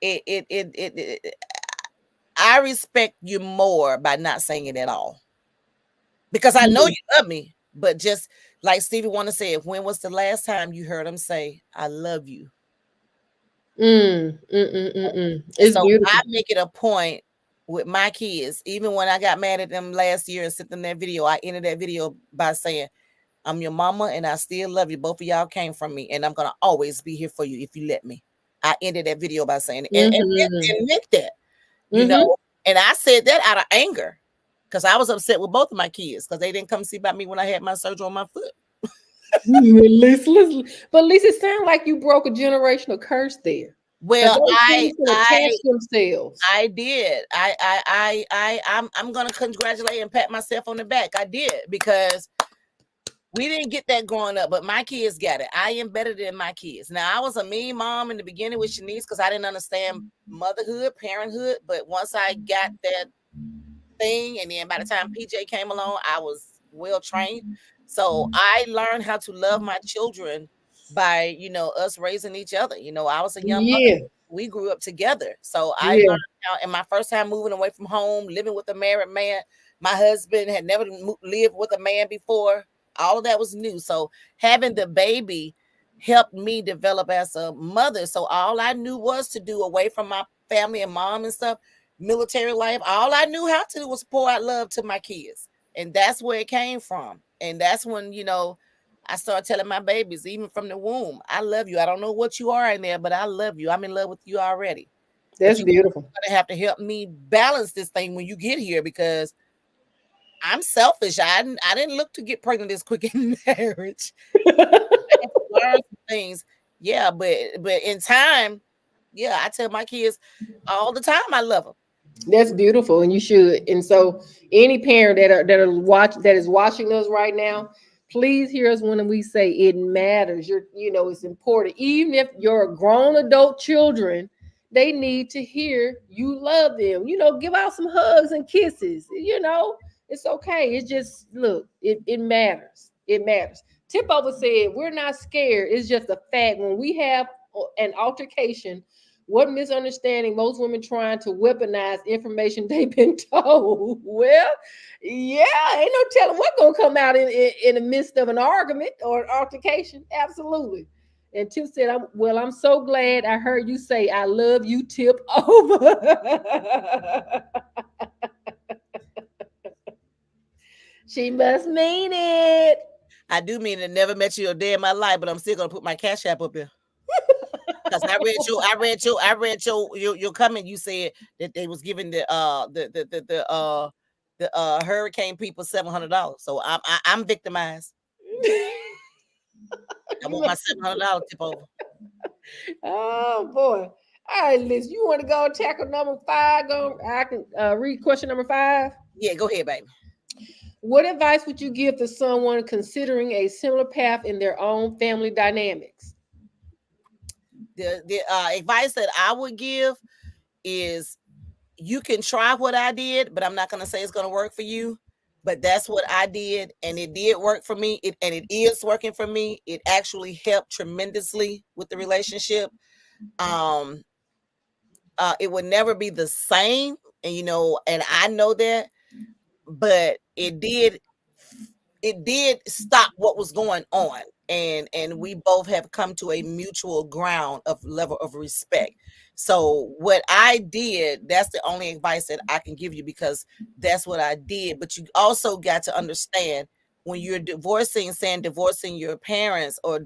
B: it I respect you more by not saying it at all. because I know
A: Mm,
B: you love me. But just like Stevie Wonder said, when was the last time you heard him say, I love you?
A: It's
B: So I
A: beautiful.
B: make it a point with my kids, even when I got mad at them last year and sent them that video, I ended that video by saying, I'm your mama and I still love you. Both of y'all came from me and I'm going to always be here for you if you let me. I ended that video by saying,
A: Mm-hmm.
B: and meant that, you
A: Mm-hmm.
B: know, and I said that out of anger because I was upset with both of my kids because they didn't come see about me when I had my surgery on my foot.
A: Listen. But at least it sounds like you broke a generational curse there. Because
B: Well,
A: those things can attach
B: I
A: themselves.
B: I did. I'm gonna congratulate and pat myself on the back. I did because we didn't get that growing up, but my kids got it. I am better than my kids. Now I was a mean mom in the beginning with Shanice because I didn't understand motherhood, parenthood. But once I got that thing, and then by the time PJ came along, I was well trained. So I learned how to love my children by us raising each other. I was a young mother.
A: Yeah.
B: We grew up together. So I
A: Yeah.
B: learned how, and my first time moving away from home, living with a married man, my husband had never lived with a man before. All of that was new. So having the baby helped me develop as a mother. So all I knew was to do away from my family and mom and stuff, military life. All I knew how to do was pour out love to my kids. And that's where it came from. And that's when, I started telling my babies, even from the womb, I love you. I don't know what you are in there, but I love you. I'm in love with you already. But
A: That's
B: you're
A: beautiful.
B: gonna have to help me balance this thing when you get here because I'm selfish. I didn't look to get pregnant this quick in marriage. I had to learn some things. Yeah, but in time, yeah, I tell my kids all the time I love them.
A: That's beautiful, and you should. And so, any parent that is watching us right now, please hear us when we say it matters. It's important. Even if you're grown adult children, they need to hear you love them. Give out some hugs and kisses. It's okay. It's just look. It matters. It matters. Tip over said, "We're not scared. It's just a fact. When we have an altercation, what misunderstanding most women trying to weaponize information they've been told?" Well, yeah, ain't no telling what's gonna come out in the midst of an argument or an altercation. Absolutely. And Tip said, I'm so glad I heard you say I love you, Tip over. She must mean it.
B: I do mean it. Never met you a day in my life, but I'm still gonna put my cash app up here because I read your comment. You said that they was giving the hurricane people $700. So I'm victimized. I
A: You
B: want my
A: must-
B: $700 tip over.
A: oh boy. All right, Liz, you want to go tackle number five? I can read question number five.
B: Yeah, go ahead, baby.
A: What advice would you give to someone considering a similar path in their own family dynamics?
B: The advice that I would give is you can try what I did, but I'm not going to say it's going to work for you. But that's what I did, and it did work for me. And it is working for me. It actually helped tremendously with the relationship. Um, it would never be the same, and I know that, but it did stop what was going on, and we both have come to a mutual ground of level of respect. So what I did, that's the only advice that I can give you because that's what I did. But you also got to understand when you're saying divorcing your parents, or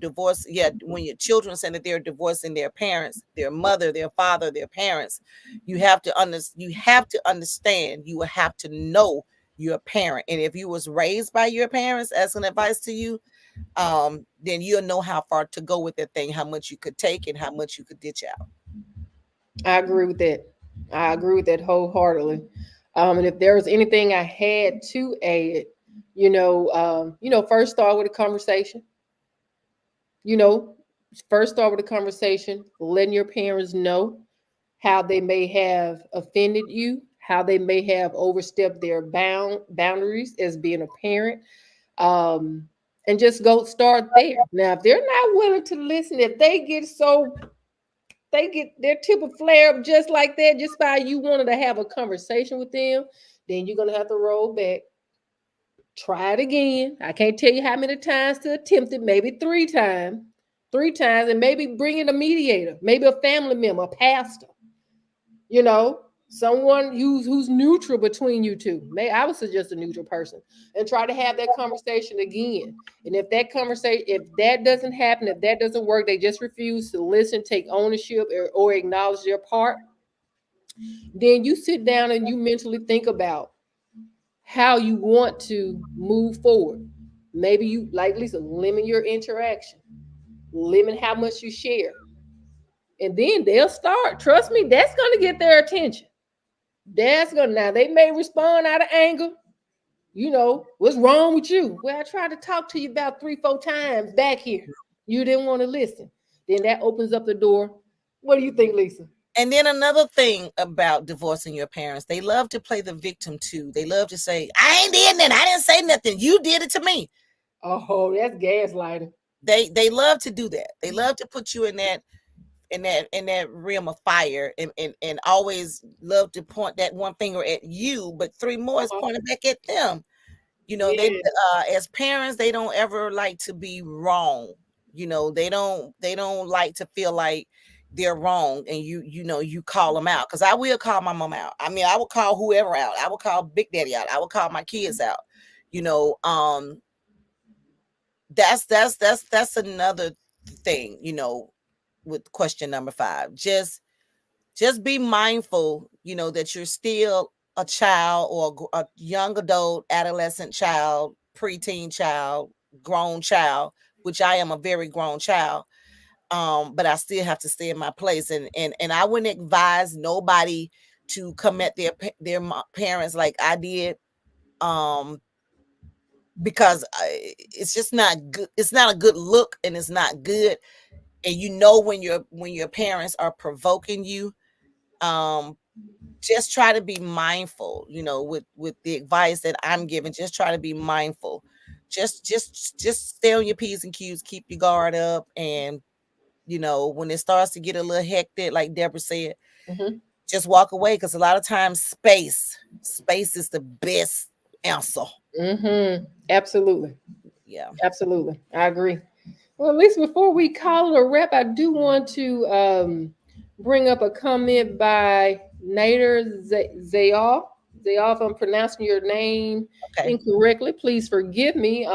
B: when your children saying that they're divorcing their parents, their mother, their father, their parents, you have to understand, you will have to know your parent. And if you was raised by your parents, as an advice to you, then you'll know how far to go with that thing, how much you could take and how much you could ditch out.
A: I agree with that. I agree with that wholeheartedly. And if there was anything I had to add, first start with a conversation. You know, first start with a conversation, letting your parents know how they may have offended you, how they may have overstepped their boundaries as being a parent, um, and just go start there. Now, if they're not willing to listen, if they get their tip of flare up just like that, just by you wanting to have a conversation with them, then you're gonna have to roll back Try it again. I can't tell you how many times to attempt it, maybe three times, and maybe bring in a mediator, maybe a family member, a pastor, you know, someone who's neutral between you two. May I would suggest a neutral person and try to have that conversation again. And if that conversation, if that doesn't happen, if that doesn't work, they just refuse to listen, take ownership, or acknowledge their part, then you sit down and you mentally think about how you want to move forward. Maybe you, like Lisa, limit your interaction, limit how much you share, and then they'll start. Trust me, that's going to get their attention. That's gonna, now they may respond out of anger. You know, what's wrong with you? Well, I tried to talk to you about 3, 4 times back here. You didn't want to listen. Then that opens up the door. What do you think, Lisa?
B: And then another thing about divorcing your parents, they love to play the victim too. They love to say, I ain't did nothing. I didn't say nothing. You did it to me.
A: Oh, that's gaslighting.
B: They love to do that. They love to put you in that realm of fire, and always love to point that one finger at you, but three more is pointing back at them. You know,
A: Yeah.
B: they as parents, they don't ever like to be wrong. You know, they don't like to feel like they're wrong, and you call them out. Because I will call my mom out. I mean, I will call whoever out. I will call Big Daddy out. I will call my kids out. You know, that's another thing, you know, with question number 5. Just be mindful, you know, that you're still a child, or a young adult, adolescent child, preteen child, grown child, which I am a very grown child. But I still have to stay in my place, and I wouldn't advise nobody to come at their parents like I did, because it's just not good. It's not a good look, and it's not good. And you know, when your parents are provoking you, um just try to be mindful, you know, with the advice that I'm giving. Just try to be mindful. Just stay on your P's and Q's, keep your guard up, and you know, when it starts to get a little hectic, like Deborah said,
A: Mm-hmm.
B: just walk away, because a lot of times space is the best answer.
A: Mm-hmm. Absolutely.
B: Yeah.
A: Absolutely. I agree. Well, at least before we call it a wrap, I do want to bring up a comment by Nader Zayal. Zayal, if I'm pronouncing your name
B: Okay.
A: incorrectly, please forgive me.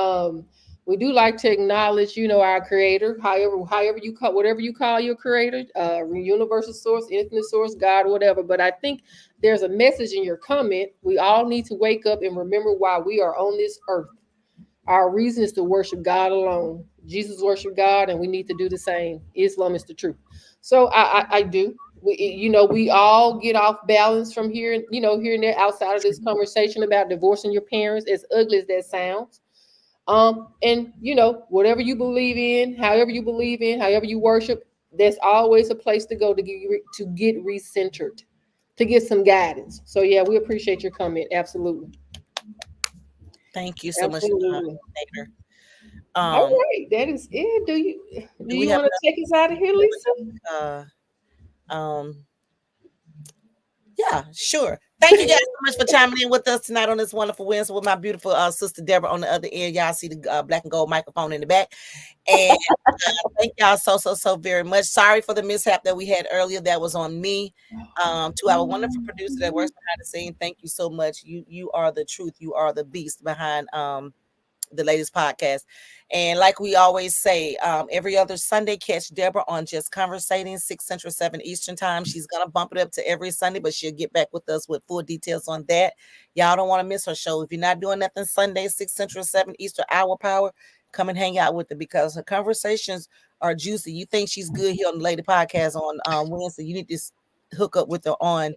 A: We do like to acknowledge, you know, our creator, however you call, whatever you call your creator, universal source, infinite source, God, whatever. But I think there's a message in your comment. We all need to wake up and remember why we are on this earth. Our reason is to worship God alone. Jesus worshiped God, and we need to do the same. Islam is the truth. So I do. You know, we all get off balance from here, you know, here and there outside of this conversation about divorcing your parents, as ugly as that sounds. And you know, whatever you believe in, however you worship, there's always a place to go to get recentered, to get some guidance. So yeah, we appreciate your comment. Absolutely.
B: Thank you so much,
A: Absolutely.
B: Nader.
A: All
B: Um,
A: right, that is it. Do
B: do we
A: you
B: have
A: want to take us out of here, Lisa?
B: another? Yeah, sure. Thank you guys so much for chiming in with us tonight on this wonderful Wednesday with my beautiful sister Deborah on the other end. Y'all see the black and gold microphone in the back. And thank y'all so very much. Sorry for the mishap that we had earlier. That was on me. To our wonderful producer that works behind the scene, thank you so much. You are the truth. You are the beast behind the latest podcast. And like we always say, every other Sunday, catch Deborah on Just Conversating, 6 Central, 7 Eastern time. She's going to bump it up to every Sunday, but she'll get back with us with full details on that. Y'all don't want to miss her show. If you're not doing nothing Sunday, 6 Central, 7 Eastern, hour power, come and hang out with her, because her conversations are juicy. You think she's good here on the Lady Podcast on Wednesday, you need to hook up with her on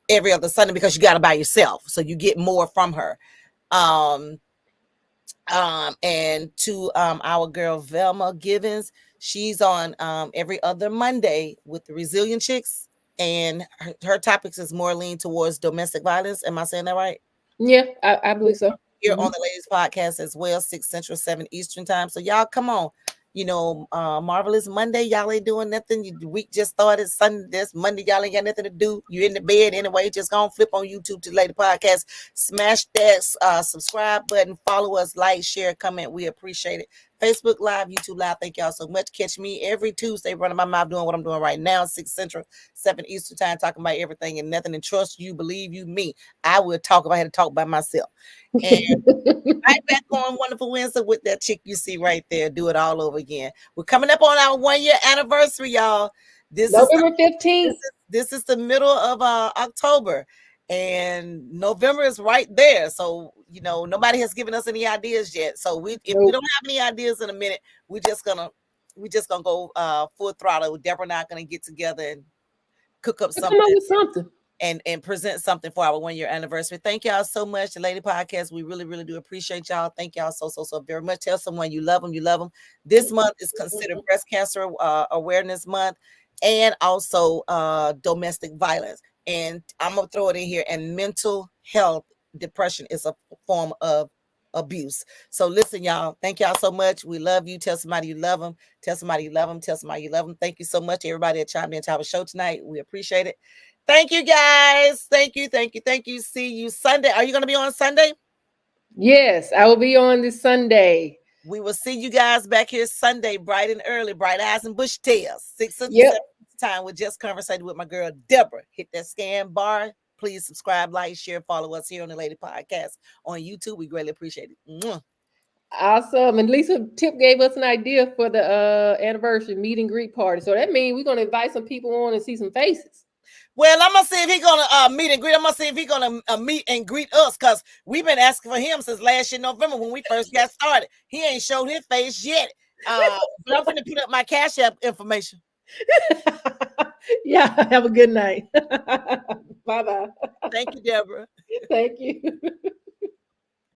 B: every other Sunday, because you got her by yourself. So you get more from her. And to our girl Velma Givens, she's on every other Monday with the Resilient Chicks, and her topics is more lean towards domestic violence. Am I saying that right?
A: Yeah, I believe so.
B: Here on the Ladies Podcast as well, 6 Central, 7 Eastern time. So y'all come on, Marvelous Monday. Y'all ain't doing nothing. The week just started. Sunday, this Monday, y'all ain't got nothing to do. You in the bed anyway. Just gonna flip on YouTube to Lady Podcast. Smash that subscribe button. Follow us, like, share, comment. We appreciate it. Facebook Live, YouTube Live. Thank y'all so much. Catch me every Tuesday running my mouth doing what I'm doing right now, 6 Central, 7 Eastern time, talking about everything and nothing. And trust you, believe you, me. I would talk if I had to talk by myself. And right back on Wonderful Wednesday with that chick you see right there. Do it all over again. We're coming up on our 1-year anniversary, y'all.
A: November 15th.
B: This is the middle of October, and November is right there. So nobody has given us any ideas yet. So if we don't have any ideas in a minute, we're just gonna go full throttle. Deborah and I are gonna get together and cook up something.
A: Come up with something.
B: And present something for our 1-year anniversary. Thank y'all so much. The Lady Podcast, we really, really do appreciate y'all. Thank y'all so very much. Tell someone you love them. You love them. This month is considered Breast Cancer Awareness Month and also domestic violence. And I'm going to throw it in here. And mental health, depression is a form of abuse. So listen, y'all. Thank y'all so much. We love you. Tell somebody you love them. Tell somebody you love them. Tell somebody you love them. Thank you so much, everybody that chimed in to our show tonight. We appreciate it. Thank you, guys. Thank you. See you Sunday. Are you going to be on Sunday?
A: Yes, I will be on this Sunday.
B: We will see you guys back here Sunday, bright and early, bright eyes and bush tails. 6 7 time. We're just conversating with my girl, Deborah. Hit that scan bar. Please subscribe, like, share, follow us here on the Lady Podcast on YouTube. We greatly appreciate it. Mwah.
A: Awesome. And Lisa Tip gave us an idea for the anniversary meet and greet party. So that means we're going to invite some people on and see some faces.
B: Well, I'm going to see if he's going to meet and greet. I'm going to see if he's going to meet and greet us, because we've been asking for him since last year, November, when we first got started. He ain't showed his face yet. But I'm going to put up my Cash App information.
A: Yeah, have a good night. Bye-bye.
B: Thank you, Deborah.
A: Thank you.